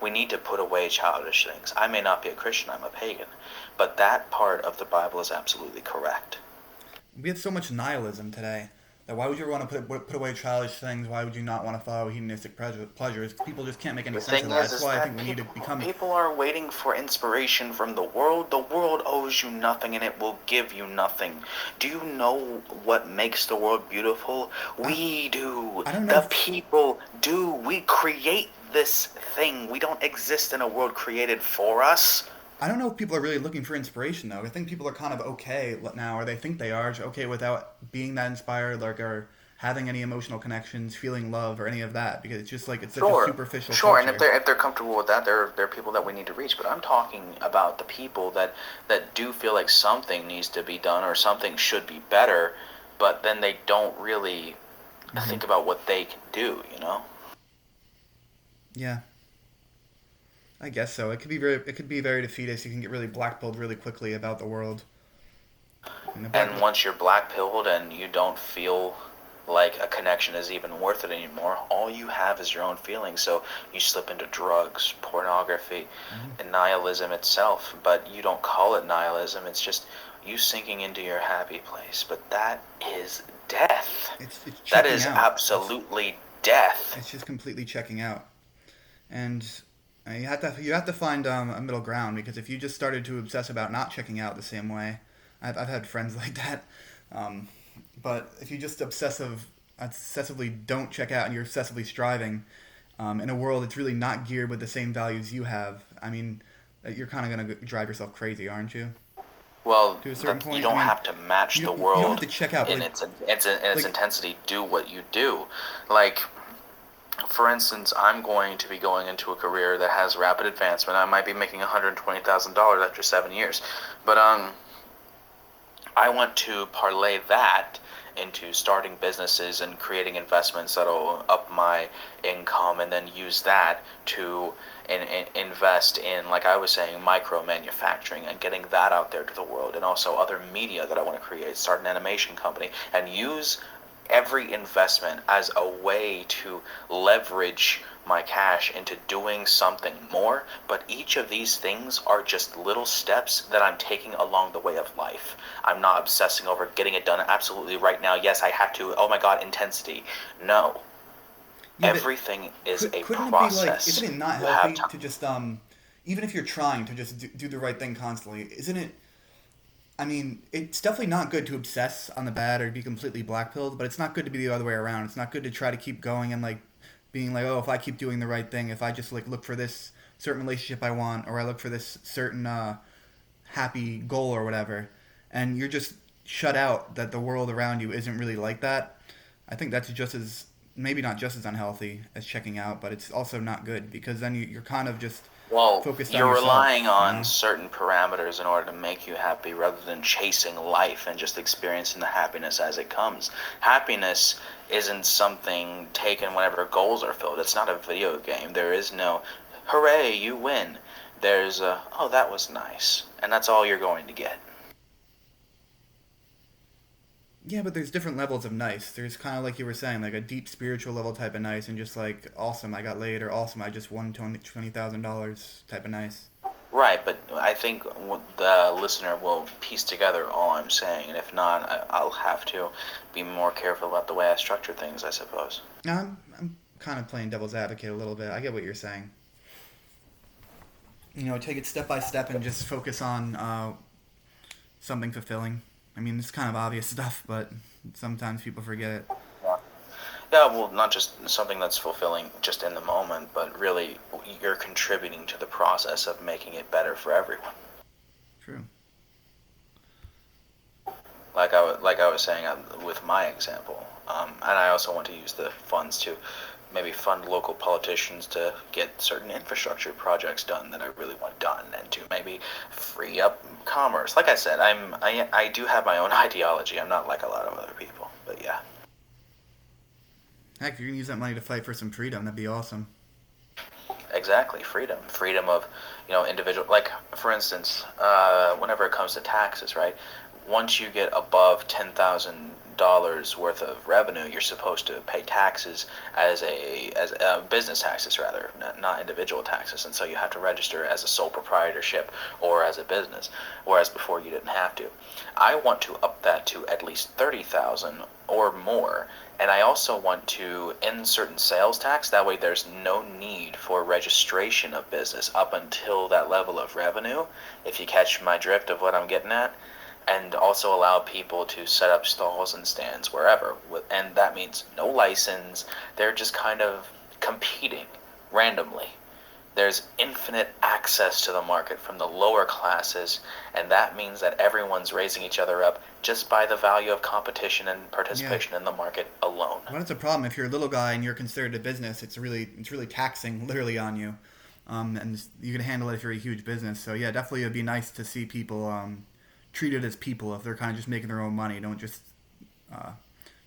We need to put away childish things. I may not be a Christian, I'm a pagan, but that part of the Bible is absolutely correct. We have so much nihilism today that why would you want to put away childish things? Why would you not want to follow hedonistic pleasures? People just can't make any The sense thing of that. is That's why I that think we need to become. people are waiting for inspiration from the world. The world owes you nothing and it will give you nothing. Do you know what makes the world beautiful? We do. I don't know The if- people do. We create this thing. We don't exist in a world created for us. I don't know if people are really looking for inspiration though. I think people are kind of okay now, or they think they are okay without being that inspired, like, or having any emotional connections, feeling love, or any of that, because it's just like it's such a superficial Sure, culture. and if they're comfortable with that, they're people that we need to reach. But I'm talking about the people that do feel like something needs to be done or something should be better, but then they don't really think about what they can do. You know? Yeah. I guess so. It could be very defeatist. You can get really blackpilled really quickly about the world. And once you're blackpilled and you don't feel like a connection is even worth it anymore, all you have is your own feelings. So you slip into drugs, pornography, and nihilism itself. But you don't call it nihilism. It's just you sinking into your happy place. But that is death. It's That checking is out. absolutely death. It's just completely checking out. And you have to find a middle ground, because if you just started to obsess about not checking out the same way, I've had friends like that. But if you just obsessively don't check out and you're obsessively striving in a world that's really not geared with the same values you have, I mean, you're kind of going to drive yourself crazy, aren't you? Well, To a certain point, you don't I mean, have to match you the don't- you world don't have to check out, in like- its like- intensity. Do what you do. Like, for instance, I'm going to be going into a career that has rapid advancement. I might be making $120,000 after 7 years, but I want to parlay that into starting businesses and creating investments that'll up my income, and then use that to invest in, like I was saying, micro manufacturing and getting that out there to the world, and also other media that I want to create, start an animation company, and use every investment as a way to leverage my cash into doing something more. But each of these things are just little steps that I'm taking along the way of life. I'm not obsessing over getting it done absolutely right now. Yes, I have to. Oh my God, intensity. No. Yeah, but Everything is a couldn't process. it be like, isn't it not You have healthy time. to just even if you're trying to just do the right thing constantly, isn't it? I mean, it's definitely not good to obsess on the bad or be completely blackpilled, but it's not good to be the other way around. It's not good to try to keep going and, like, being like, oh, if I keep doing the right thing, if I just, like, look for this certain relationship I want, or I look for this certain happy goal or whatever, and you're just shut out that the world around you isn't really like that. I think that's just as, maybe not just as unhealthy as checking out, but it's also not good, because then you're kind of just Well, focused on you're yourself, relying you on know? certain parameters in order to make you happy rather than chasing life and just experiencing the happiness as it comes. Happiness isn't something taken whenever goals are filled. It's not a video game. There is no, hooray, you win. There's a, oh, that was nice. And that's all you're going to get. Yeah, but there's different levels of nice. There's kind of like you were saying, like a deep spiritual level type of nice, and just like awesome, I got laid, or awesome, I just won $20,000 type of nice. Right, but I think the listener will piece together all I'm saying, and if not, I'll have to be more careful about the way I structure things, I suppose. I'm kind of playing devil's advocate a little bit. I get what you're saying. You know, take it step by step and just focus on something fulfilling. I mean, it's kind of obvious stuff, but sometimes people forget it. Yeah, well, not just something that's fulfilling just in the moment, but really you're contributing to the process of making it better for everyone. True. Like I was saying with my example, and I also want to use the funds to maybe fund local politicians to get certain infrastructure projects done that I really want done, and to maybe free up commerce. Like I said, I do have my own ideology. I'm not like a lot of other people, but yeah. Heck, if you're gonna use that money to fight for some freedom, that'd be awesome. Exactly, freedom of, individual. Like for instance, whenever it comes to taxes, right? Once you get above $10,000 worth of revenue, you're supposed to pay taxes as business taxes rather, not individual taxes, and so you have to register as a sole proprietorship or as a business, whereas before you didn't have to. I want to up that to at least 30,000 or more. And I also want to end certain sales tax. That way there's no need for registration of business up until that level of revenue, if you catch my drift of what I'm getting at. And also allow people to set up stalls and stands wherever. And that means no license. They're just kind of competing randomly. There's infinite access to the market from the lower classes, and that means that everyone's raising each other up just by the value of competition and Yeah. participation in the market alone. Well, that's a problem. If you're a little guy and you're considered a business, it's really taxing literally on you, and you can handle it if you're a huge business. So yeah, definitely it'd be nice to see people treated as people if they're kind of just making their own money. Don't just uh,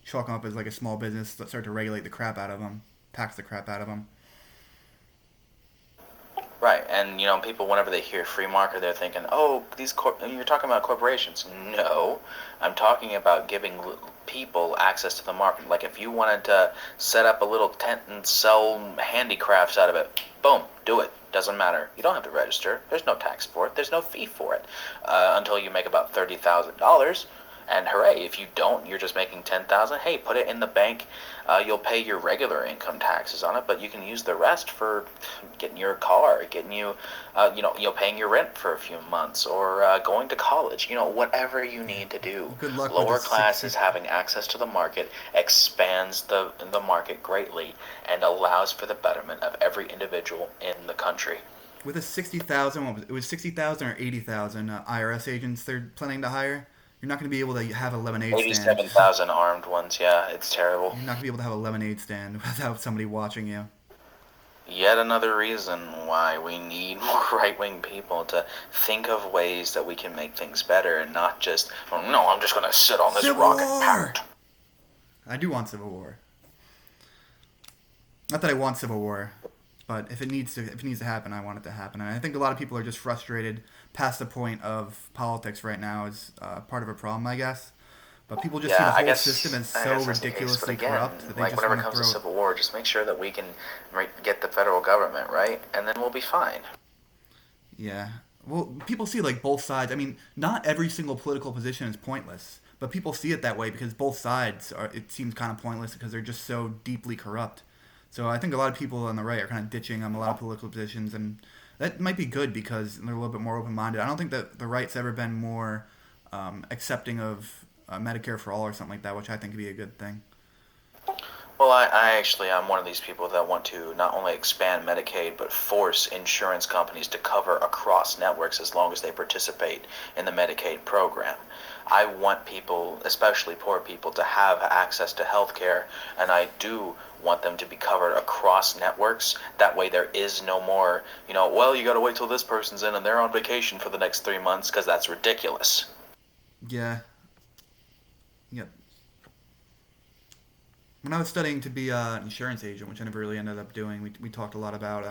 chalk them up as like a small business. Let's start to regulate the crap out of them, tax the crap out of them. Right, and people whenever they hear free market, they're thinking, "Oh, you're talking about corporations." No, I'm talking about giving people access to the market. Like if you wanted to set up a little tent and sell handicrafts out of it, boom, do it. Doesn't matter. You don't have to register. There's no tax for it. There's no fee for it until you make about $30,000. And hooray! If you don't, you're just making 10,000. Hey, put it in the bank. You'll pay your regular income taxes on it, but you can use the rest for getting your car, getting you, paying your rent for a few months, or going to college. Whatever you Yeah. need to do. Good luck with a Lower 60. classes having access to the market expands the market greatly and allows for the betterment of every individual in the country. With a 60,000, it was 60,000 or 80,000 IRS agents they're planning to hire. You're not going to be able to have a lemonade stand. 87,000 armed ones. Yeah, it's terrible. You're not going to be able to have a lemonade stand without somebody watching you. Yet another reason why we need more right-wing people to think of ways that we can make things better and not just, oh, no, I'm just going to sit on this Civil rock and War! pout. I do want civil war. Not that I want civil war, but if it needs to happen, I want it to happen. And I think a lot of people are just frustrated past the point of politics right now is part of a problem, I guess. But people just see the Yeah, whole system as I so guess that's the case. But ridiculously again, corrupt that they like just whenever it want to comes to throw it. civil war, just make sure that we can get the federal government right, and then we'll be fine. Yeah. Well, people see like both sides. I mean, not every single political position is pointless, but people see it that way because both sides are. It seems kind of pointless because they're just so deeply corrupt. So I think a lot of people on the right are kind of ditching a lot of political positions, and that might be good because they're a little bit more open-minded. I don't think that the right's ever been more accepting of Medicare for all or something like that, which I think would be a good thing. Well, I actually am one of these people that want to not only expand Medicaid, but force insurance companies to cover across networks as long as they participate in the Medicaid program. I want people, especially poor people, to have access to health care, and I do want them to be covered across networks. That way there is no more, well, you gotta wait till this person's in and they're on vacation for the next 3 months, because that's ridiculous. Yeah. Yeah. When I was studying to be an insurance agent, which I never really ended up doing, we talked a lot about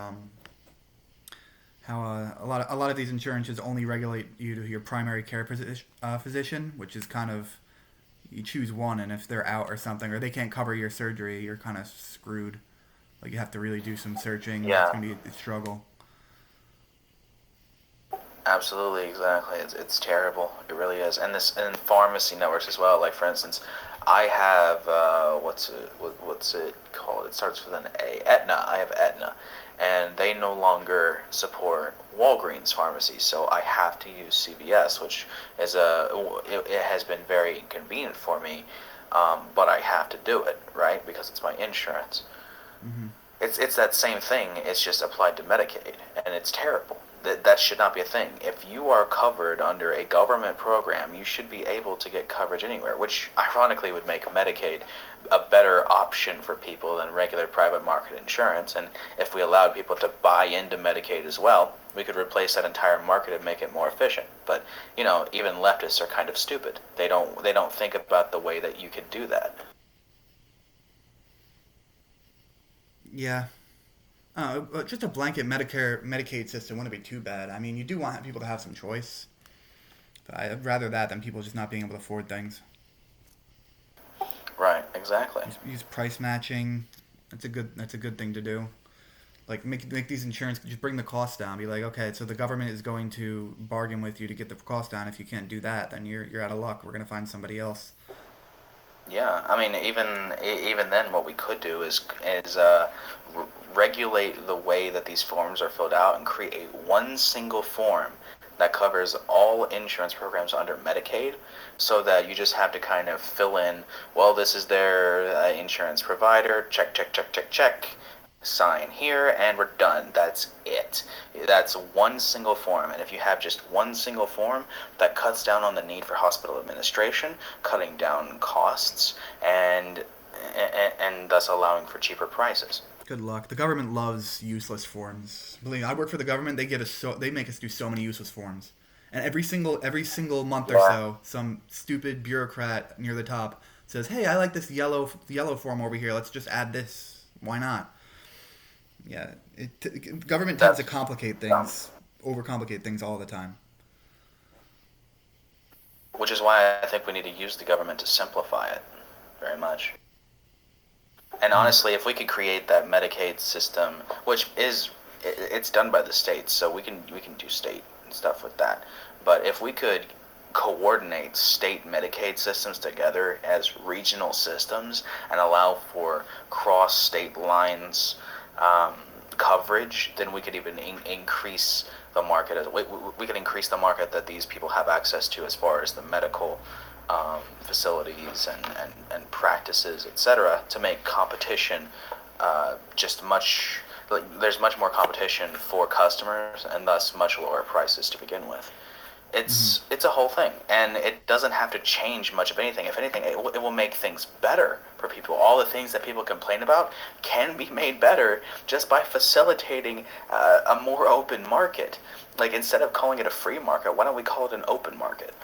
how a lot of these insurances only regulate you to your primary care physician, which is kind of you choose one, and if they're out or something, or they can't cover your surgery, you're kind of screwed. Like you have to really do some searching. It's Yeah. gonna be a struggle. Absolutely, exactly. It's terrible. It really is. And pharmacy networks as well. Like for instance, I have what's it called? It starts with an A. Aetna. I have Aetna, and they no longer support Walgreens pharmacies, so I have to use CVS, which is it has been very inconvenient for me. but I have to do it, right? Because it's my insurance. Mm-hmm. It's that same thing. It's just applied to Medicaid, and it's terrible. That should not be a thing. If you are covered under a government program, you should be able to get coverage anywhere, which ironically would make Medicaid a better option for people than regular private market insurance. And if we allowed people to buy into Medicaid as well, we could replace that entire market and make it more efficient. But even leftists are kind of stupid. They don't think about the way that you could do that. Yeah. Just a blanket Medicaid system wouldn't be too bad. I mean, you do want people to have some choice, but I'd rather that than people just not being able to afford things. Right, exactly. Use price matching. That's a good thing to do. Like make these insurance, just bring the cost down. Be like, okay, so the government is going to bargain with you to get the cost down. If you can't do that, then you're out of luck. We're gonna find somebody else. Yeah, I mean, even then, what we could do is regulate the way that these forms are filled out and create one single form that covers all insurance programs under Medicaid, so that you just have to kind of fill in, well, this is their insurance provider, check, check, check, check, check, sign here, and we're done. That's it. That's one single form. And if you have just one single form, that cuts down on the need for hospital administration, cutting down costs, and thus allowing for cheaper prices. Good luck. The government loves useless forms. Believe me, I work for the government. They make us do so many useless forms. And every single month or so, some stupid bureaucrat near the top says, "Hey, I like this yellow form over here. Let's just add this. Why not?" Yeah, government tends to complicate things, overcomplicate things all the time. Which is why I think we need to use the government to simplify it very much. And honestly, if we could create that Medicaid system, which it's done by the states, so we can do state and stuff with that. But if we could coordinate state Medicaid systems together as regional systems and allow for cross state lines coverage, then we could even increase the market. We could increase the market that these people have access to as far as the medical facilities and practices, etc., to make competition just much. There's much more competition for customers and thus much lower prices to begin with. It's a whole thing, and it doesn't have to change much of anything. If anything, it will make things better for people. All the things that people complain about can be made better just by facilitating a more open market. Like, instead of calling it a free market, why don't we call it an open market?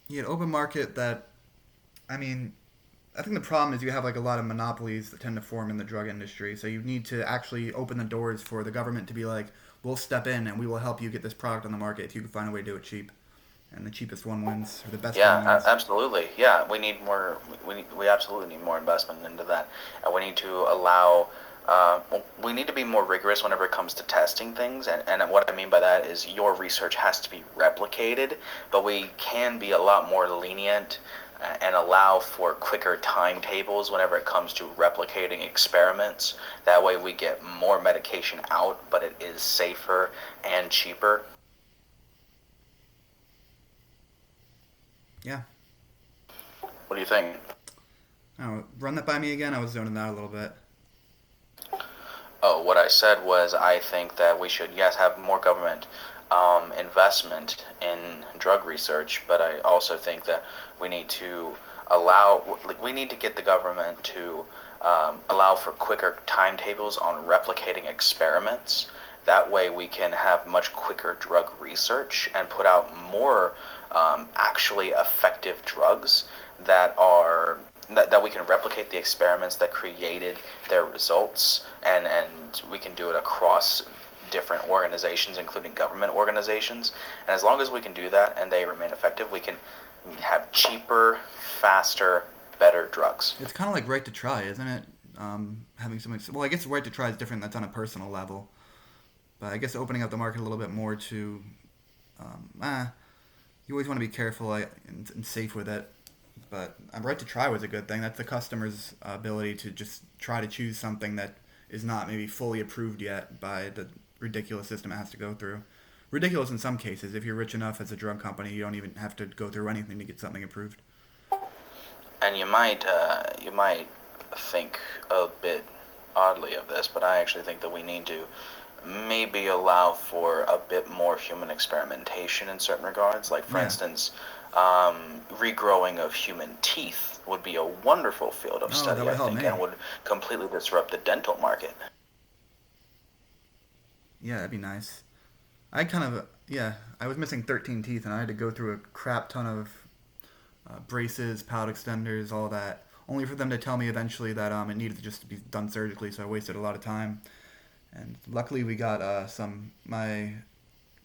Yeah, an open market that, I mean, I think the problem is you have like a lot of monopolies that tend to form in the drug industry. So you need to actually open the doors for the government to be like, we'll step in and we will help you get this product on the market if you can find a way to do it cheap. And the cheapest one wins, or the best one wins. Yeah, absolutely. Yeah, we need more. We absolutely need more investment into that, and we need to allow. We need to be more rigorous whenever it comes to testing things, and what I mean by that is your research has to be replicated, but we can be a lot more lenient and allow for quicker timetables whenever it comes to replicating experiments. That way we get more medication out, but it is safer and cheaper. Yeah. What do you think? Oh, run that by me again. I was zoning out a little bit. Oh, what I said was I think that we should, yes, have more government investment in drug research, but I also think that we need to get the government to allow for quicker timetables on replicating experiments. That way we can have much quicker drug research and put out more actually effective drugs that we can replicate the experiments that created their results, and we can do it across different organizations, including government organizations. And as long as we can do that and they remain effective, we can have cheaper, faster, better drugs. It's kind of like right to try, isn't it? Having something. Well, I guess right to try is different. That's on a personal level. But I guess opening up the market a little bit more to, you always want to be careful and safe with it. But right to try was a good thing. That's the customer's ability to just try to choose something that is not maybe fully approved yet by the ridiculous system it has to go through. Ridiculous in some cases. If you're rich enough as a drug company, you don't even have to go through anything to get something approved. And you might think a bit oddly of this, but I actually think that we need to maybe allow for a bit more human experimentation in certain regards. Like, for Yeah. instance, regrowing of human teeth would be a wonderful field of Oh, that study, would I help think, me. and would completely disrupt the dental market. Yeah, that'd be nice. I was missing 13 teeth, and I had to go through a crap ton of braces, palate extenders, all that, only for them to tell me eventually that it needed to just be done surgically. So I wasted a lot of time, and luckily we got my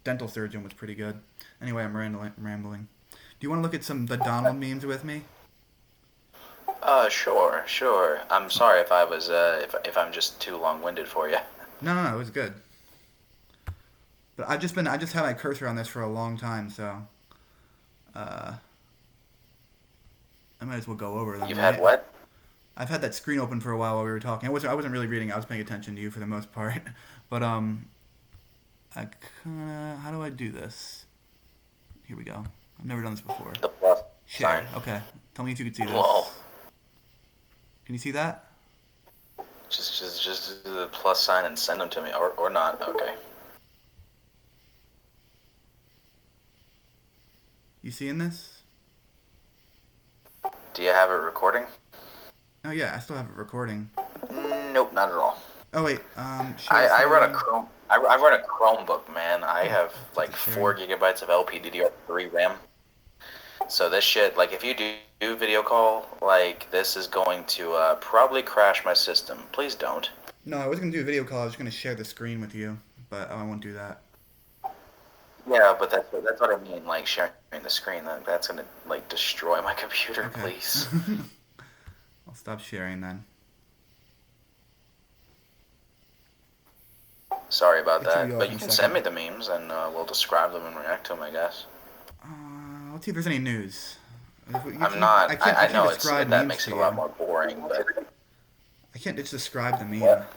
dental surgeon was pretty good. Anyway, I'm rambling. Do you want to look at some the Donald memes with me? Sure, sure. I'm sorry if I was if I'm just too long-winded for you. No, no, no, it was good. But I just had my cursor on this for a long time, so uh, I might as well go over them, You've had right? what? I've had that screen open for a while we were talking. I wasn't really reading. I was paying attention to you for the most part. But how do I do this? Here we go. I've never done this before. The plus Share. sign. Okay. Tell me if you can see this. Lol. Can you see that? Just do the plus sign and send them to me, or not. Okay. You seeing this? Do you have it recording? Oh yeah, I still have it recording. Nope, not at all. Oh wait. Share I run a screen. Chrome. I run a Chromebook, man. I have It's like a 4 sharing. gigabytes of LPDDR3 RAM. So this shit, like, if you do video call, like, this is going to probably crash my system. Please don't. No, I wasn't gonna do a video call. I was gonna share the screen with you, but I won't do that. Yeah, but that's what I mean. Like, sharing the screen, that's gonna like destroy my computer. Okay. Please. I'll stop sharing then. Sorry about It should be that. off But in you a can second. send me the memes, and we'll describe them and react to them, I guess. Let's see if there's any news. I'm not. I I can't know describe that memes makes to it a you. lot more boring, but I can't just describe the meme. what?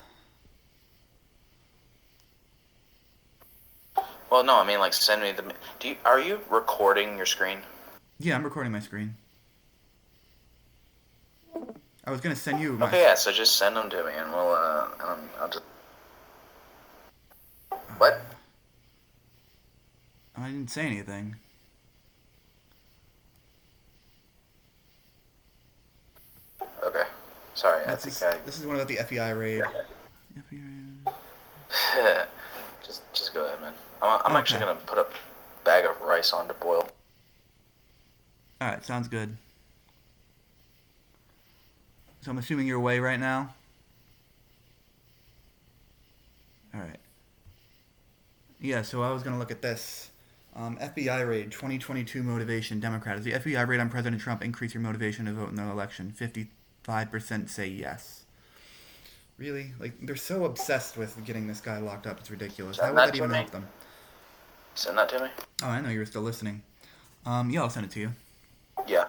Well, no, I mean, like, send me the. Are you recording your screen? Yeah, I'm recording my screen. I was gonna send you my. Okay, yeah. So just send them to me, and we'll I'll just. What? I didn't say anything. Okay. Sorry, I This think is this is one about the FEI raid. FEI. just go ahead, man. I'm actually Okay. gonna put a bag of rice on to boil. All right, sounds good. So I'm assuming you're away right now. All right. Yeah, so I was gonna look at this. FBI raid 2022 motivation Democrat. Is the FBI raid on President Trump increase your motivation to vote in the election? 55% say yes. Really? Like, they're so obsessed with getting this guy locked up. It's ridiculous. How Send would that that to even me. help them? Send that to me. Oh, I know you were still listening. Yeah, I'll send it to you. Yeah.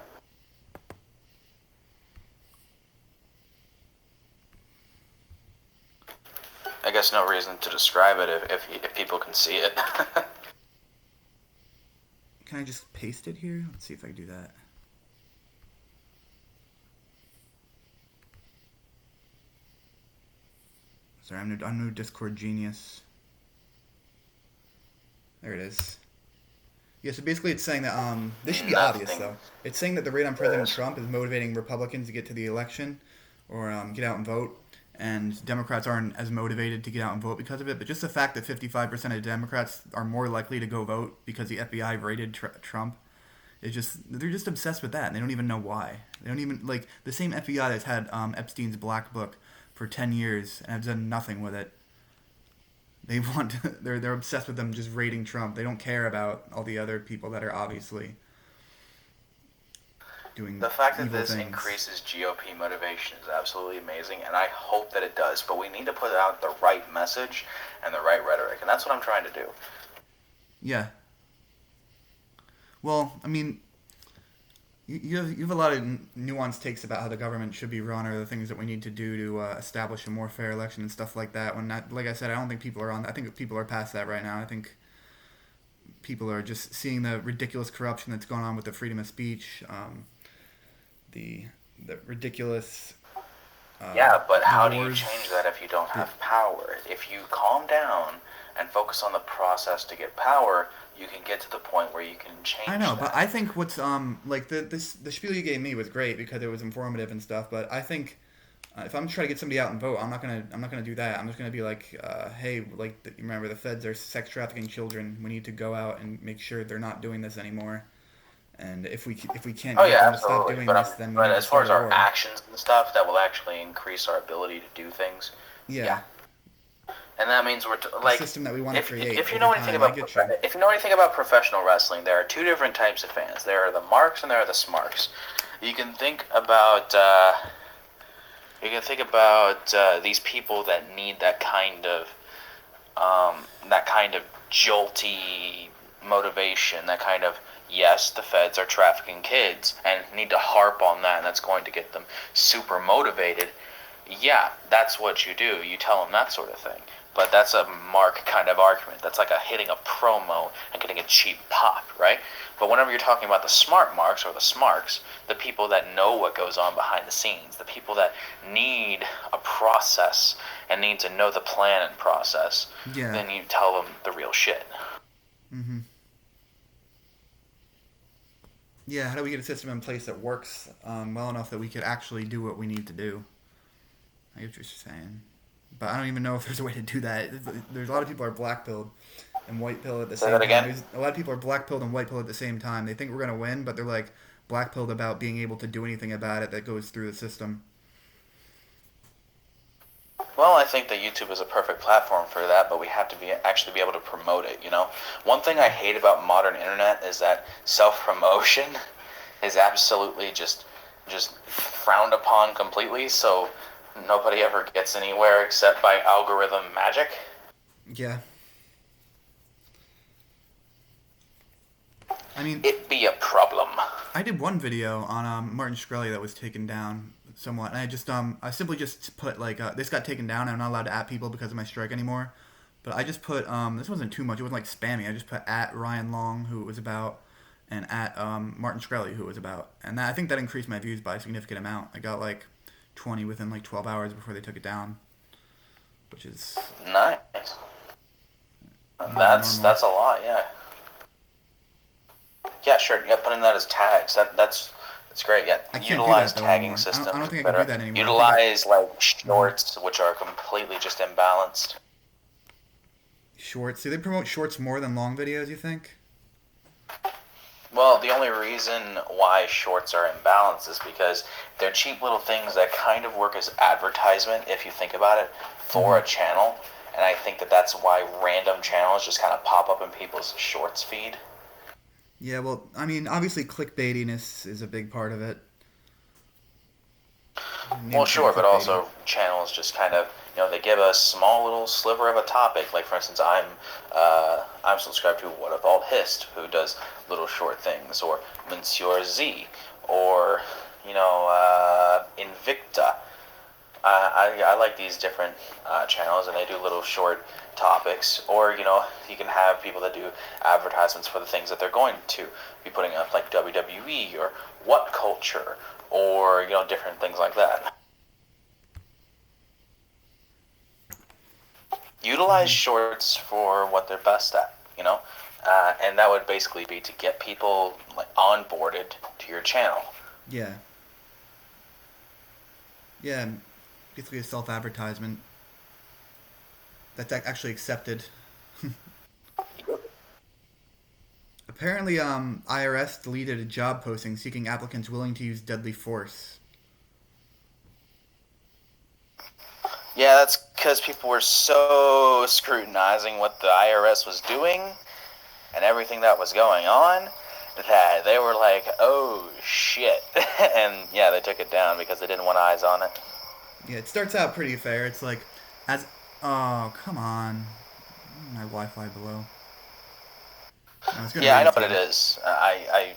I guess no reason to describe it if people can see it. Can I just paste it here? Let's see if I can do that. Sorry, I'm no Discord genius. There it is. Yeah, so basically it's saying that this should be obvious Nothing. though. It's saying that the raid on President Yes. Trump is motivating Republicans to get to the election or get out and vote, and Democrats aren't as motivated to get out and vote because of it. But just the fact that 55% of Democrats are more likely to go vote because the FBI raided Trump is they're just obsessed with that, and they don't even know why. They don't even like the same FBI that's had Epstein's Black Book for 10 years and has done nothing with it. They they're obsessed with them just raiding Trump. They don't care about all the other people that are obviously doing The fact that evil this things. increases GOP motivation is absolutely amazing, and I hope that it does. But we need to put out the right message and the right rhetoric, and that's what I'm trying to do. Yeah. Well, I mean, you have a lot of nuanced takes about how the government should be run or the things that we need to do to establish a more fair election and stuff like that. Like I said, I don't think people are on. I think people are past that right now. I think people are just seeing the ridiculous corruption that's going on with the freedom of speech. the ridiculous. Yeah, but how do you wars. change that if you don't have power? If you calm down and focus on the process to get power, you can get to the point where you can change I know, that. but I think what's like the spiel you gave me was great because it was informative and stuff. But I think if I'm trying to get somebody out and vote, I'm not gonna do that. I'm just gonna be like, hey, like remember the feds are sex trafficking children. We need to go out and make sure they're not doing this anymore. And if we can't Oh get yeah, them to stop absolutely. doing But this, then we but need to as far start as a our war. actions and stuff, that will actually increase our ability to do things. Yeah, Yeah, and that means the system that we want to create if you over know anything time. I about get you. if you know anything about professional wrestling, there are two different types of fans. There are the marks and there are the smarks. You can think about these people that need that kind of jolty motivation, that kind of, yes, the feds are trafficking kids and need to harp on that, and that's going to get them super motivated. Yeah, that's what you do. You tell them that sort of thing. But that's a mark kind of argument. That's like hitting a promo and getting a cheap pop, right? But whenever you're talking about the smart marks or the smarks, the people that know what goes on behind the scenes, the people that need a process and need to know the plan and process, Yeah. then you tell them the real shit. Mm-hmm. Yeah, how do we get a system in place that works well enough that we could actually do what we need to do? I get what you're saying. But I don't even know if there's a way to do that. There's a lot of people are black-pilled and white-pilled at the Say same that time. again? There's a lot of people are black-pilled and white-pilled at the same time. They think we're going to win, but they're like black-pilled about being able to do anything about it that goes through the system. Well, I think that YouTube is a perfect platform for that, but we have to actually be able to promote it, you know? One thing I hate about modern internet is that self-promotion is absolutely just frowned upon completely, so nobody ever gets anywhere except by algorithm magic. Yeah. I mean, It be a problem. I did one video on Martin Shkreli that was taken down somewhat, and I simply just put like this got taken down. I'm not allowed to at people because of my strike anymore. But I just put this wasn't too much. It wasn't like spammy. I just put at Ryan Long, who it was about, and at Martin Shkreli, who it was about, and I think that increased my views by a significant amount. I got like 20 within like 12 hours before they took it down, which is Nice. normal. That's a lot, yeah. Yeah, sure. Yeah, putting that as tags. That's great. Yeah, I can't do utilize that, though, tagging anymore. systems. I don't think I can do that anymore. Utilize like shorts, which are completely just imbalanced. Shorts. Do they promote shorts more than long videos, you think? Well, the only reason why shorts are imbalanced is because they're cheap little things that kind of work as advertisement, if you think about it, for a channel. And I think that that's why random channels just kind of pop up in people's shorts feed. Yeah, well, I mean, obviously clickbaitiness is a big part of it. Well, sure, but also channels just kind of, they give a small little sliver of a topic. Like, for instance, I'm subscribed to What If Alt Hist, who does little short things, or Monsieur Z, or Invicta. I like these different channels, and they do little short topics. Or you can have people that do advertisements for the things that they're going to be putting up, like WWE or What Culture, or different things like that. Utilize shorts for what they're best at, and that would basically be to get people like onboarded to your channel. Yeah. Yeah, basically a self-advertisement that's actually accepted. Apparently, IRS deleted a job posting seeking applicants willing to use deadly force. Yeah, that's because people were so scrutinizing what the IRS was doing and everything that was going on that they were like, oh, shit. And, yeah, they took it down because they didn't want eyes on it. Yeah, it starts out pretty fair. It's like, oh, come on. My Wi-Fi below. Yeah, I know what it is. I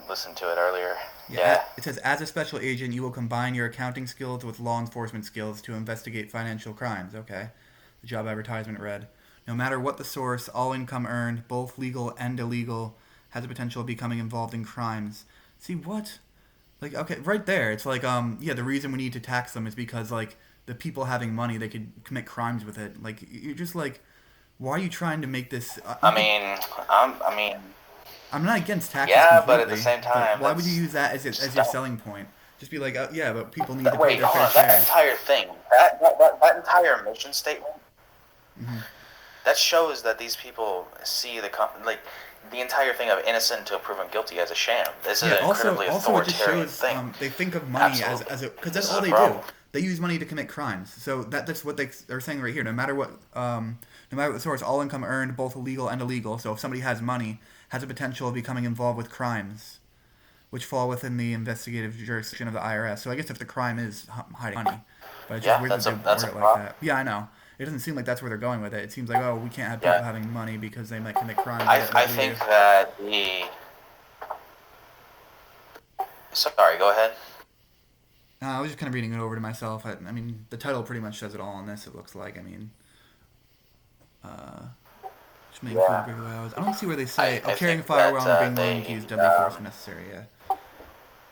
listened to it earlier. Yeah. It says, as a special agent, you will combine your accounting skills with law enforcement skills to investigate financial crimes. Okay. The job advertisement read, no matter what the source, all income earned, both legal and illegal, has the potential of becoming involved in crimes. See, what? Like, okay, right there, it's like, yeah, the reason we need to tax them is because, like, the people having money, they could commit crimes with it. Like, you're just like, why are you trying to make this? I mean, I mean, I'm not against taxes yeah, but at the completely, same but time, why would you that's use that it's as your dumb. selling point? Just be like, yeah, but people need to pay Wait, their hold fair on. That share. entire thing, that entire mission statement, Hmm. that shows that these people see like the entire thing of innocent until proven guilty as a sham. This is Yeah. an incredibly Also, it just authoritarian shows thing. they think of money Absolutely, as a because that's this is all a they do. problem. They use money to commit crimes. So that's what they're saying right here. No matter what the source, all income earned, both legal and illegal. So if somebody has money, has a potential of becoming involved with crimes, which fall within the investigative jurisdiction of the IRS. So I guess if the crime is hiding money, but it's just Yeah, weird that they that's word a it like problem. that. Yeah, I know. It doesn't seem like that's where they're going with it. It seems like, oh, we can't have people Yeah, having money because they might commit crimes I like we do. think that the sorry, go ahead. I was just kind of reading it over to myself. I mean, the title pretty much says it all on this. It looks like. I mean, uh, just making food Yeah, break away hours. I don't see where they say, oh, I carrying a think that firearm or being willing to they use deadly force if necessary. Yeah.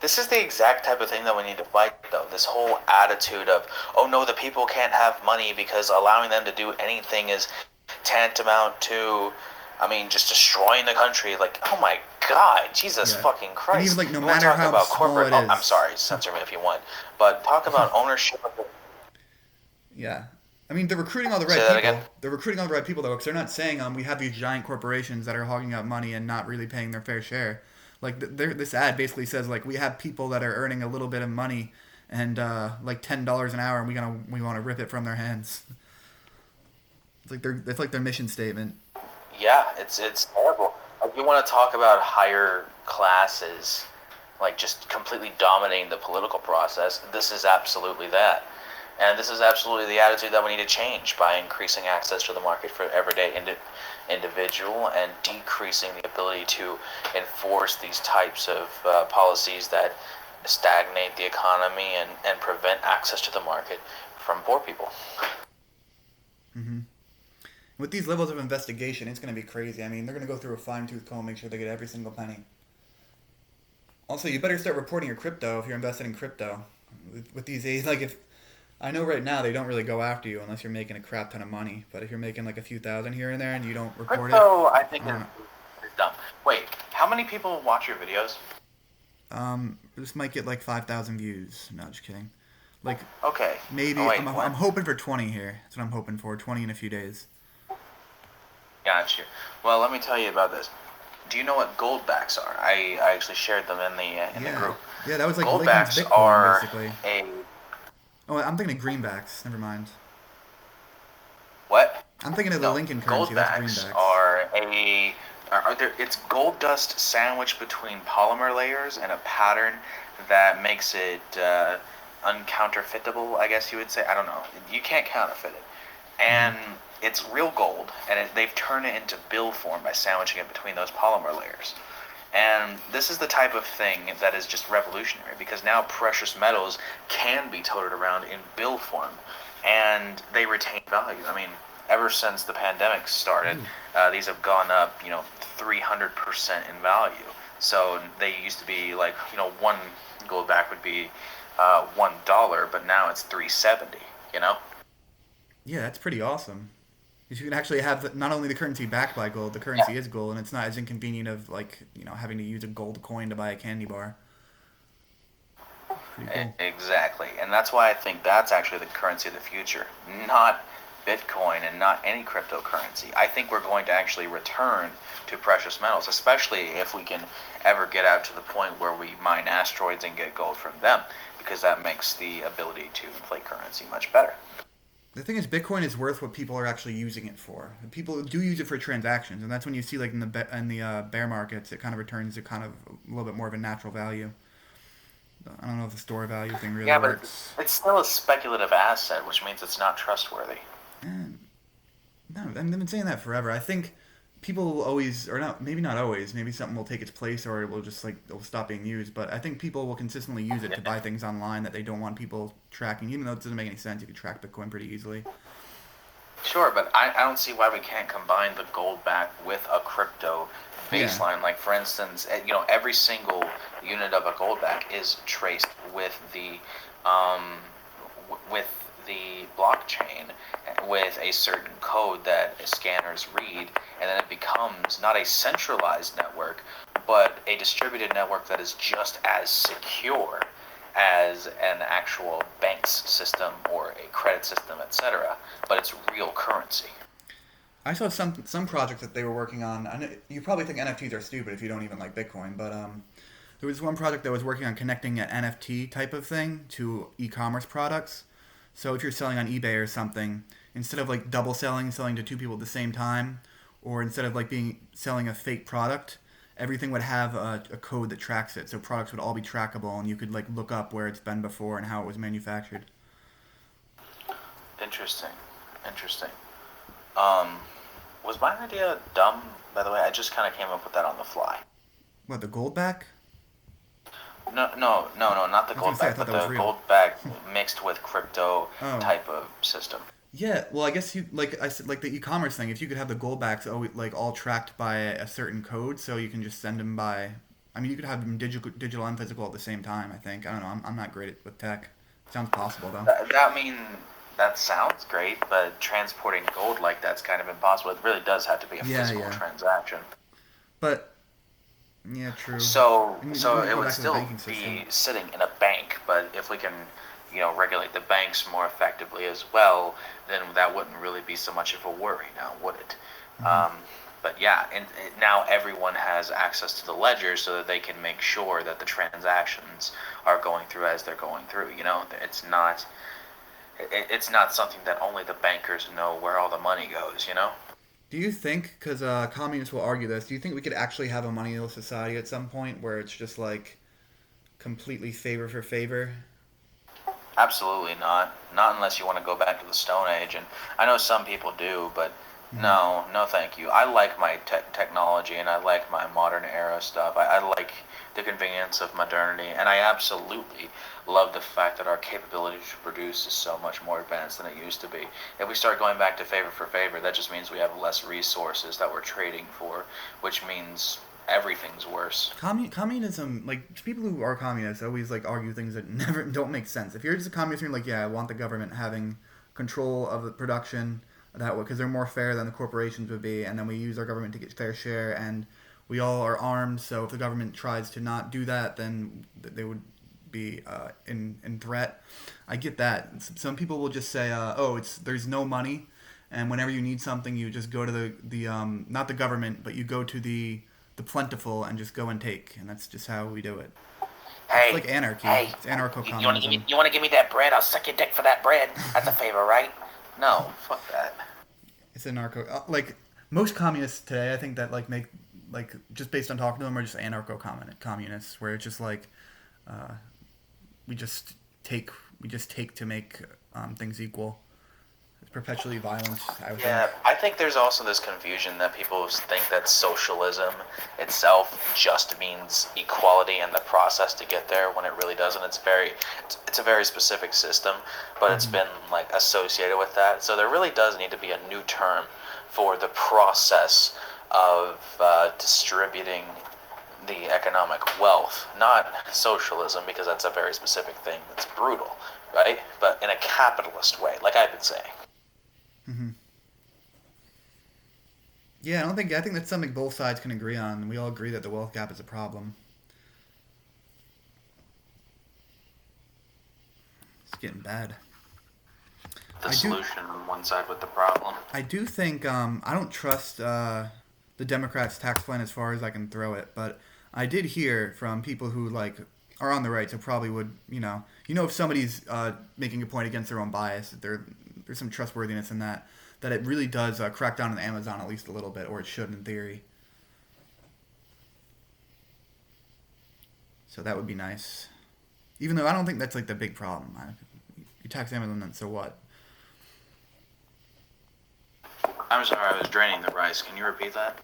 this is the exact type of thing that we need to fight, though. This whole attitude of, oh no, the people can't have money because allowing them to do anything is tantamount to, I mean, just destroying the country. Like, oh my God, Jesus Yeah. fucking And even Christ. like, no You want to matter talk how about small corporate, it oh, I'm is. sorry, censor me if you want, but talk about ownership of the, Yeah. I mean, they're recruiting all the say right that again? people. They're recruiting all the right people, though, because they're not saying we have these giant corporations that are hogging out money and not really paying their fair share. Like, this ad basically says, like, we have people that are earning a little bit of money and, like, $10 an hour, and we want to rip it from their hands. It's like their mission statement. Yeah, it's terrible. Like, you want to talk about higher classes, like just completely dominating the political process. This is absolutely that. And this is absolutely the attitude that we need to change by increasing access to the market for everyday individual and decreasing the ability to enforce these types of policies that stagnate the economy and prevent access to the market from poor people. Hmm. With these levels of investigation, it's going to be crazy. I mean, they're going to go through a fine-tooth comb, make sure they get every single penny. Also, you better start reporting your crypto if you're invested in crypto. With these, like, if I know right now they don't really go after you unless you're making a crap ton of money. But if you're making like a few thousand here and there and you don't report it, Crypto, I think, I don't know. is dumb. Wait, how many people watch your videos? This might get like 5,000 views. No, just kidding. Like Okay. Oh, maybe wait, I'm what? hoping for 20 here. That's what I'm hoping for. 20 in a few days. Got you. Well, let me tell you about this. Do you know what goldbacks are? I actually shared them in the Yeah, group. yeah, that was like Lincoln's Goldbacks Bitcoin are basically. a Oh, I'm thinking of greenbacks. Never mind. what? I'm thinking of the No, Lincoln currency. That's goldbacks greenbacks. are are there? It's gold dust sandwiched between polymer layers and a pattern that makes it uncounterfeitable. I guess you would say. I don't know. You can't counterfeit it, Hmm. and it's real gold, and they've turned it into bill form by sandwiching it between those polymer layers. And this is the type of thing that is just revolutionary because now precious metals can be toted around in bill form and they retain value. I mean, ever since the pandemic started, Ooh. these have gone up, 300% in value. So they used to be like, one gold back would be $1, but now it's 370, you know? Yeah, that's pretty awesome. 'Cause you can actually have not only the currency backed by gold, the Yeah. currency is gold, and it's not as inconvenient of like having to use a gold coin to buy a candy bar. Pretty cool. Exactly. And that's why I think that's actually the currency of the future, not Bitcoin and not any cryptocurrency. I think we're going to actually return to precious metals, especially if we can ever get out to the point where we mine asteroids and get gold from them, because that makes the ability to inflate currency much better. The thing is, Bitcoin is worth what people are actually using it for. People do use it for transactions, and that's when you see like in the bear markets, it kind of returns to kind of a little bit more of a natural value. I don't know if the store value thing really Yeah, but works. it's still a speculative asset, which means it's not trustworthy. And no, I mean, they've been saying that forever. I think people will always, or not, maybe not always. Maybe something will take its place, or it will just like it'll stop being used. But I think people will consistently use it to buy things online that they don't want people tracking. Even though it doesn't make any sense, you can track Bitcoin pretty easily. Sure, but I don't see why we can't combine the gold back with a crypto Yeah. baseline. Like, for instance, every single unit of a gold back is traced with with the blockchain, with a certain code that scanners read, and then it becomes not a centralized network, but a distributed network that is just as secure as an actual bank's system or a credit system, etc. But it's real currency. I saw some project that they were working on. I know, you probably think NFTs are stupid if you don't even like Bitcoin, but there was one project that was working on connecting an NFT type of thing to e-commerce products. So if you're selling on eBay or something, instead of like double selling to two people at the same time, or instead of like being selling a fake product, everything would have a code that tracks it. So products would all be trackable, and you could like look up where it's been before and how it was manufactured. Interesting. Interesting. Um, was my idea dumb, by the way? I just kind of came up with that on the fly. What, the gold back? No, not the I was gonna gold say, I bag, thought but that was the real. gold bag mixed with crypto Oh. type of system. Yeah, well, I guess you like I said, like the e-commerce thing. If you could have the gold backs like all tracked by a certain code, so you can just send them by. I mean, you could have them digital and physical at the same time. I think. I don't know. I'm not great with tech. Sounds possible though. That mean that sounds great, but transporting gold like that's kind of impossible. It really does have to be a Yeah, physical yeah. transaction. But yeah, true. So, And you so want to it go would back to the still banking system. be sitting in a bank, but if we can, regulate the banks more effectively as well, then that wouldn't really be so much of a worry now, would it? Hmm. Um, but yeah, and now everyone has access to the ledger so that they can make sure that the transactions are going through as they're going through. It's not something that only the bankers know where all the money goes. Do you think, because communists will argue this, do you think we could actually have a moneyless society at some point where it's just like completely favor for favor? Absolutely not. Not unless you want to go back to the Stone Age. And I know some people do, but Hmm. no, no, thank you. I like my technology and I like my modern era stuff. I like the convenience of modernity, and I absolutely love the fact that our capability to produce is so much more advanced than it used to be. If we start going back to favor for favor, that just means we have less resources that we're trading for, which means everything's worse. Communism, like people who are communists always like argue things that never don't make sense. If you're just a communist, you're like, yeah, I want the government having control of the production that way because they're more fair than the corporations would be, and then we use our government to get fair share, and we all are armed. So if the government tries to not do that, then they would be in threat. I get that. Some people will just say, oh, it's there's no money, and whenever you need something, you just go to the not the government, but you go to the plentiful and just go and take, and that's just how we do it. It's Hey, like anarchy. hey, It's you want to give me anarcho-communism. that bread? I'll suck your dick for that bread. That's a favor, right? No, fuck that. It's anarcho. Like most communists today, I think that make just based on talking to them are just anarcho-communists, where it's just like uh, we just take we just take to make things equal. It's perpetually violent, I would Yeah, think. I think there's also this confusion that people think that socialism itself just means equality in the process to get there when it really doesn't. It's a very specific system, but it's Hmm. been like associated with that. So there really does need to be a new term for the process of distributing the economic wealth, not socialism, because that's a very specific thing that's brutal, right? But in a capitalist way, like I've been saying. Hmm. Yeah, I think that's something both sides can agree on. We all agree that the wealth gap is a problem. It's getting bad. The I do solution on one side with the problem. I do think I don't trust the Democrats' tax plan as far as I can throw it, but I did hear from people who are on the right, so probably would if somebody's making a point against their own bias, that there's some trustworthiness in that it really does crack down on Amazon at least a little bit, or it should in theory. So that would be nice. Even though I don't think that's like the big problem. You tax Amazon, then so what? I'm sorry, I was draining the rice. Can you repeat that?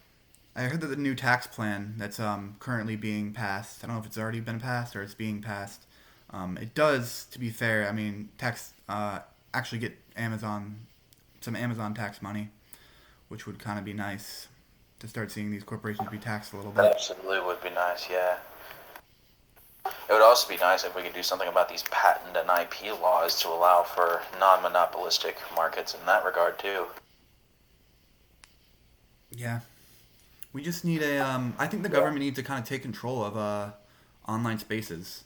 I heard that the new tax plan that's currently being passed. I don't know if it's already been passed or it's being passed. It does, to be fair. I mean, tax actually get Amazon some Amazon tax money, which would kind of be nice to start seeing these corporations be taxed a little That bit. absolutely would be nice, yeah. It would also be nice if we could do something about these patent and IP laws to allow for non-monopolistic markets in that regard, too. Yeah. We just need I think the government needs to kind of take control of online spaces.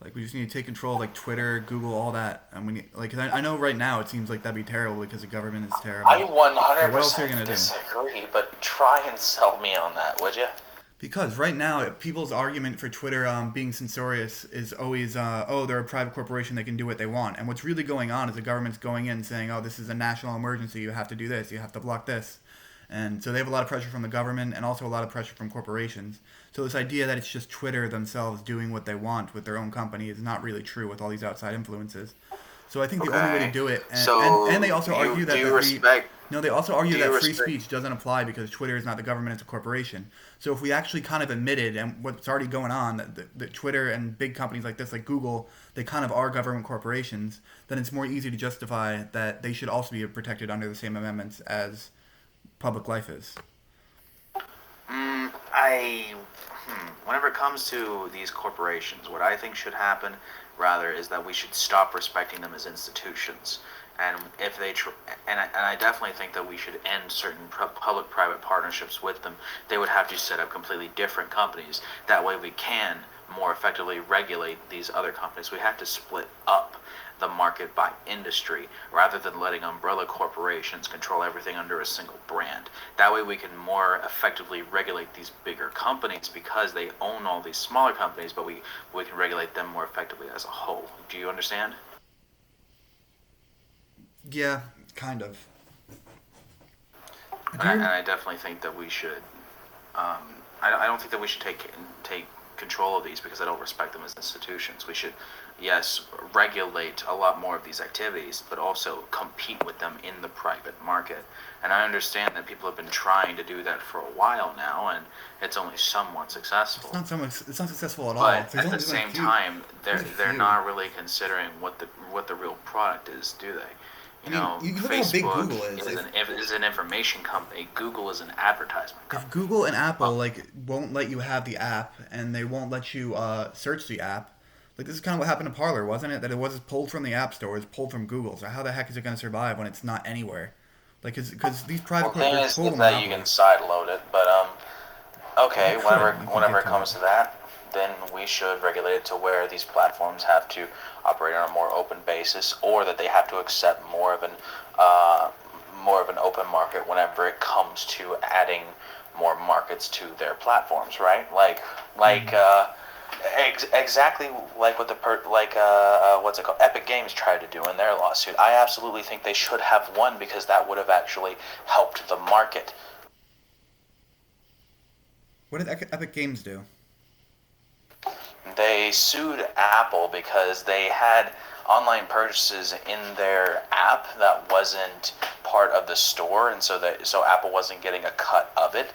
Like we just need to take control of like Twitter, Google, all that. And we need, like 'cause I know right now it seems like that'd be terrible because the government is terrible. I But what else are you 100% gonna do? disagree, but try and sell me on that, would you? Because right now people's argument for Twitter being censorious is always oh, they're a private corporation, they can do what they want. And what's really going on is the government's going in saying, oh, this is a national emergency, you have to do this, you have to block this. And so they have a lot of pressure from the government and also a lot of pressure from corporations. So this idea that it's just Twitter themselves doing what they want with their own company is not really true with all these outside influences. So I think the only way to Okay. do it, So, and they also argue that do you the respect... no, they also argue Do you that free respect... speech doesn't apply because Twitter is not the government; it's a corporation. So if we actually kind of admitted, and what's already going on, that Twitter and big companies like this, like Google, they kind of are government corporations, then it's more easy to justify that they should also be protected under the same amendments as public life is. Mm, I, Whenever it comes to these corporations, what I think should happen, rather, is that we should stop respecting them as institutions. And if they, and I definitely think that we should end certain public-private partnerships with them. They would have to set up completely different companies. That way, we can more effectively regulate these other companies. We have to split up the market by industry rather than letting umbrella corporations control everything under a single brand. That way we can more effectively regulate these bigger companies because they own all these smaller companies, but we can regulate them more effectively as a whole. Do you understand? Yeah, kind of. And I definitely think that we should. I don't think that we should take control of these because I don't respect them as institutions. We should, yes, regulate a lot more of these activities, but also compete with them in the private market. And I understand that people have been trying to do that for a while now, and it's only somewhat successful. It's not successful at all. But There's at only the been a same few. time, There's they're a few. not really considering what the real product is, do they? I mean, you look at how big Facebook Google is. is an information company. Google is an advertisement company. If Google and Apple won't let you have the app and they won't let you search the app, like this is kind of what happened to Parler, wasn't it? That it was pulled from the App Store, it was pulled from Google. So how the heck is it going to survive when it's not anywhere? Like, because these private The thing corporations is total that you can sideload it, but okay, You could. whenever You it could comes to that, then we should regulate it to where these platforms have to operate on a more open basis, or that they have to accept more of an open market whenever it comes to adding more markets to their platforms, right? Exactly like what what's it called? Epic Games tried to do in their lawsuit. I absolutely think they should have won because that would have actually helped the market. What did Epic Games do? They sued Apple because they had online purchases in their app that wasn't part of the store, and so Apple wasn't getting a cut of it.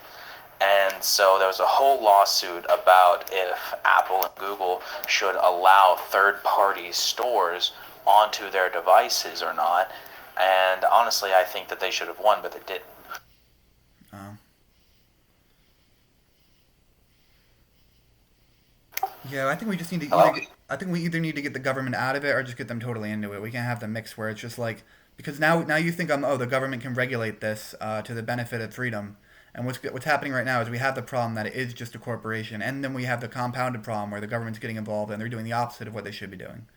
And so there was a whole lawsuit about if Apple and Google should allow third-party stores onto their devices or not. And honestly, I think that they should have won, but they didn't. Oh. Yeah, I think we just need to I think we either need to get the government out of it or just get them totally into it. We can't have them mix where it's just like because now you think the government can regulate this to the benefit of freedom. And what's happening right now is we have the problem that it is just a corporation, and then we have the compounded problem where the government's getting involved and they're doing the opposite of what they should be doing.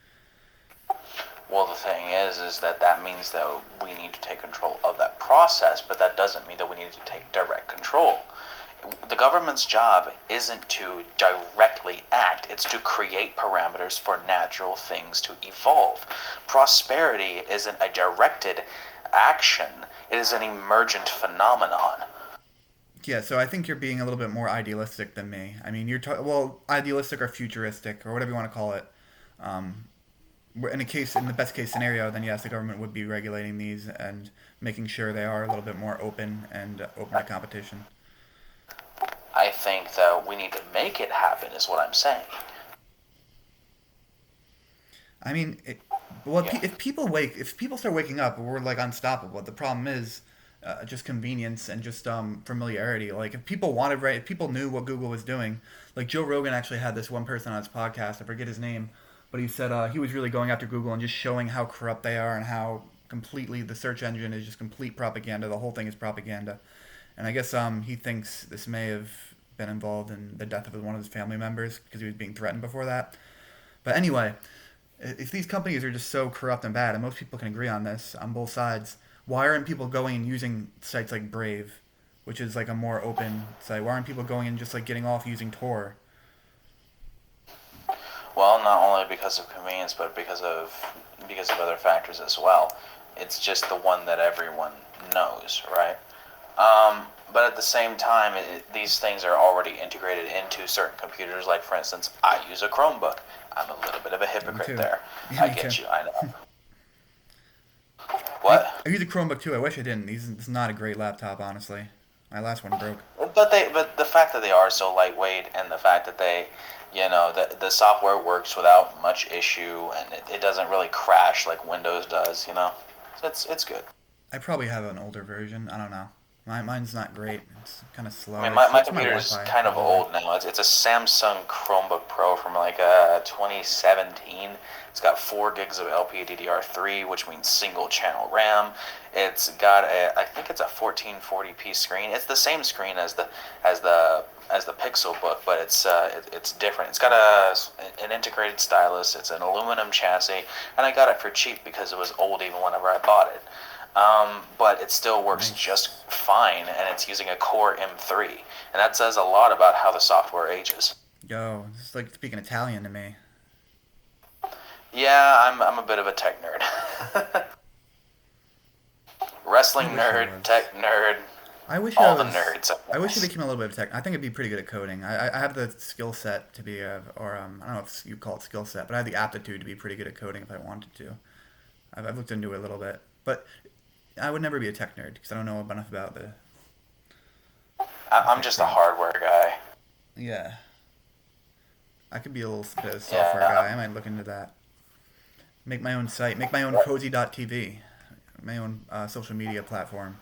Well, the thing is that means that we need to take control of that process, but that doesn't mean that we need to take direct control. The government's job isn't to directly act, it's to create parameters for natural things to evolve. Prosperity isn't a directed action, it is an emergent phenomenon. Yeah, so I think you're being a little bit more idealistic than me. I mean, idealistic or futuristic or whatever you want to call it. In the best case scenario, then yes, the government would be regulating these and making sure they are a little bit more open and open to competition. I think that we need to make it happen, is what I'm saying. I mean, Well, Yeah. if people start waking up, we're like unstoppable. The problem is just convenience and just familiarity. Like if people knew what Google was doing, like Joe Rogan actually had this one person on his podcast. I forget his name, but he said he was really going after Google and just showing how corrupt they are and how completely the search engine is just complete propaganda. The whole thing is propaganda, and I guess he thinks this may have been involved in the death of one of his family members because he was being threatened before that. But anyway, if these companies are just so corrupt and bad, and most people can agree on this on both sides, why aren't people going and using sites like Brave, which is like a more open site? Why aren't people going and just like getting off using Tor? Well, not only because of convenience, but because of other factors as well. It's just the one that everyone knows, right? But at the same time, these things are already integrated into certain computers. Like, for instance, I use a Chromebook. I'm a little bit of a Yeah, me hypocrite too. there. Yeah, I me too. get you. I know. I, What? I use a Chromebook too. I wish I didn't. It's not a great laptop, honestly. My last one broke. But the fact that they are so lightweight, and the fact that the software works without much issue, and it doesn't really crash like Windows does. So it's good. I probably have an older version. I don't know. Mine's not great. It's kind of slow. I mean, It my slows my computer's Wi-Fi kind of probably. old now. It's a Samsung Chromebook Pro from like 2017. It's got 4 gigs of LPDDR3, which means single channel RAM. It's got I think it's a 1440p screen. It's the same screen as the Pixel Book, but it's different. It's got an integrated stylus. It's an aluminum chassis, and I got it for cheap because it was old even whenever I bought it. But it still works Nice. just fine, and it's using a Core M3, and that says a lot about how the software ages. Yo, it's like speaking Italian to me. Yeah, I'm a bit of a tech nerd. I Wrestling wish I nerd, was. tech nerd, I wish I all the was. nerds, I I wish I guess. became a little bit of tech. I think I'd be pretty good at coding. I have the skill set to be or I don't know if you call it skill set, but I have the aptitude to be pretty good at coding if I wanted to. I've looked into it a little bit, but I would never be a tech nerd because I don't know enough about the I'm tech just a things. hardware guy. Yeah, I could be a little bit of a software Yeah, guy. I might look into that. Make my own site. Make my own cozy.tv. My own social media platform.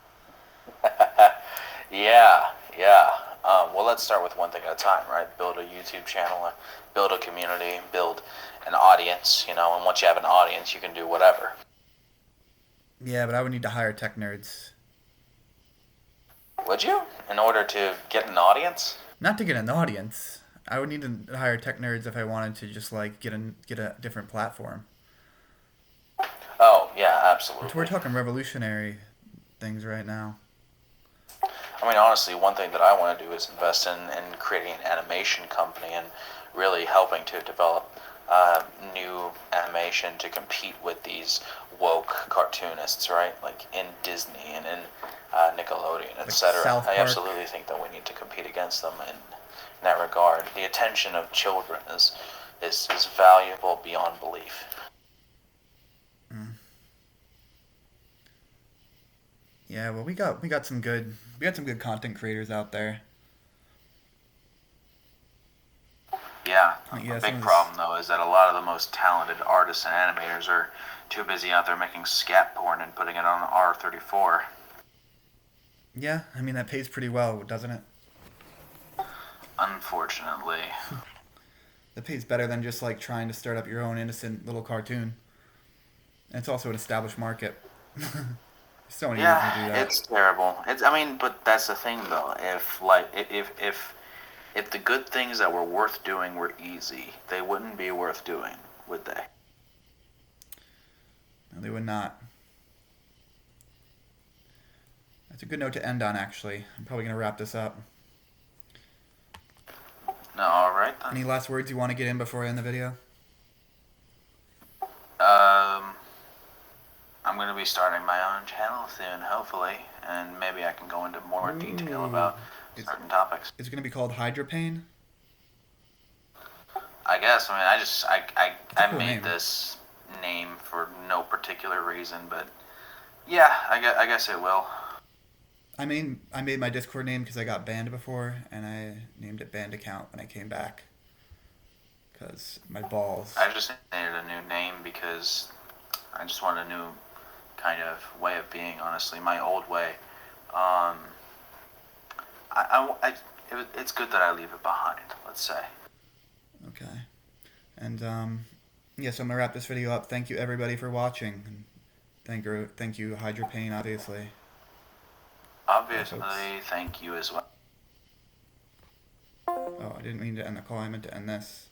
yeah, yeah. Well, let's start with one thing at a time, right? Build a YouTube channel, build a community, build an audience, and once you have an audience, you can do whatever. Yeah, but I would need to hire tech nerds. Would you? In order to get an audience? Not to get an audience. I would need to hire tech nerds if I wanted to just like get a different platform. Oh, yeah, We're absolutely. talking revolutionary things right now. I mean, honestly, one thing that I want to do is invest in creating an animation company and really helping to develop new animation to compete with these woke cartoonists, right? Like in Disney and in Nickelodeon, Like etc. South I Park. absolutely think that we need to compete against them in that regard. The attention of children is valuable beyond belief. Mm. Yeah, well we got some good content creators out there. Yeah, a Yeah, some big of this. problem though is that a lot of the most talented artists and animators are too busy out there making scat porn and putting it on R34. Yeah, I mean that pays pretty well, doesn't it? Unfortunately. That pays better than just like trying to start up your own innocent little cartoon. And it's also an established market. There's so many reasons to do Yeah, that. it's terrible. I mean, but that's the thing though. If the good things that were worth doing were easy, they wouldn't be worth doing, would they? No, they would not. That's a good note to end on, actually. I'm probably going to wrap this up. No, all right then. Any last words you want to get in before I end the video? Um, I'm gonna be starting my own channel soon, hopefully, and maybe I can go into more detail Ooh. about It's, certain topics. it's going to be called Hydropain. I guess. I mean, It's a I cool made name. this name for no particular reason, but yeah, I guess it will. I made my Discord name because I got banned before, and I named it banned account when I came back. Because my balls. I just needed a new name because I just want a new kind of way of being. Honestly, my old way. It's good that I leave it behind. Let's say. Okay. And yeah, so I'm gonna wrap this video up. Thank you everybody for watching, and thank you Hydropain, obviously. Obviously, thank you as well. Oh, I didn't mean to end the call. I meant to end this.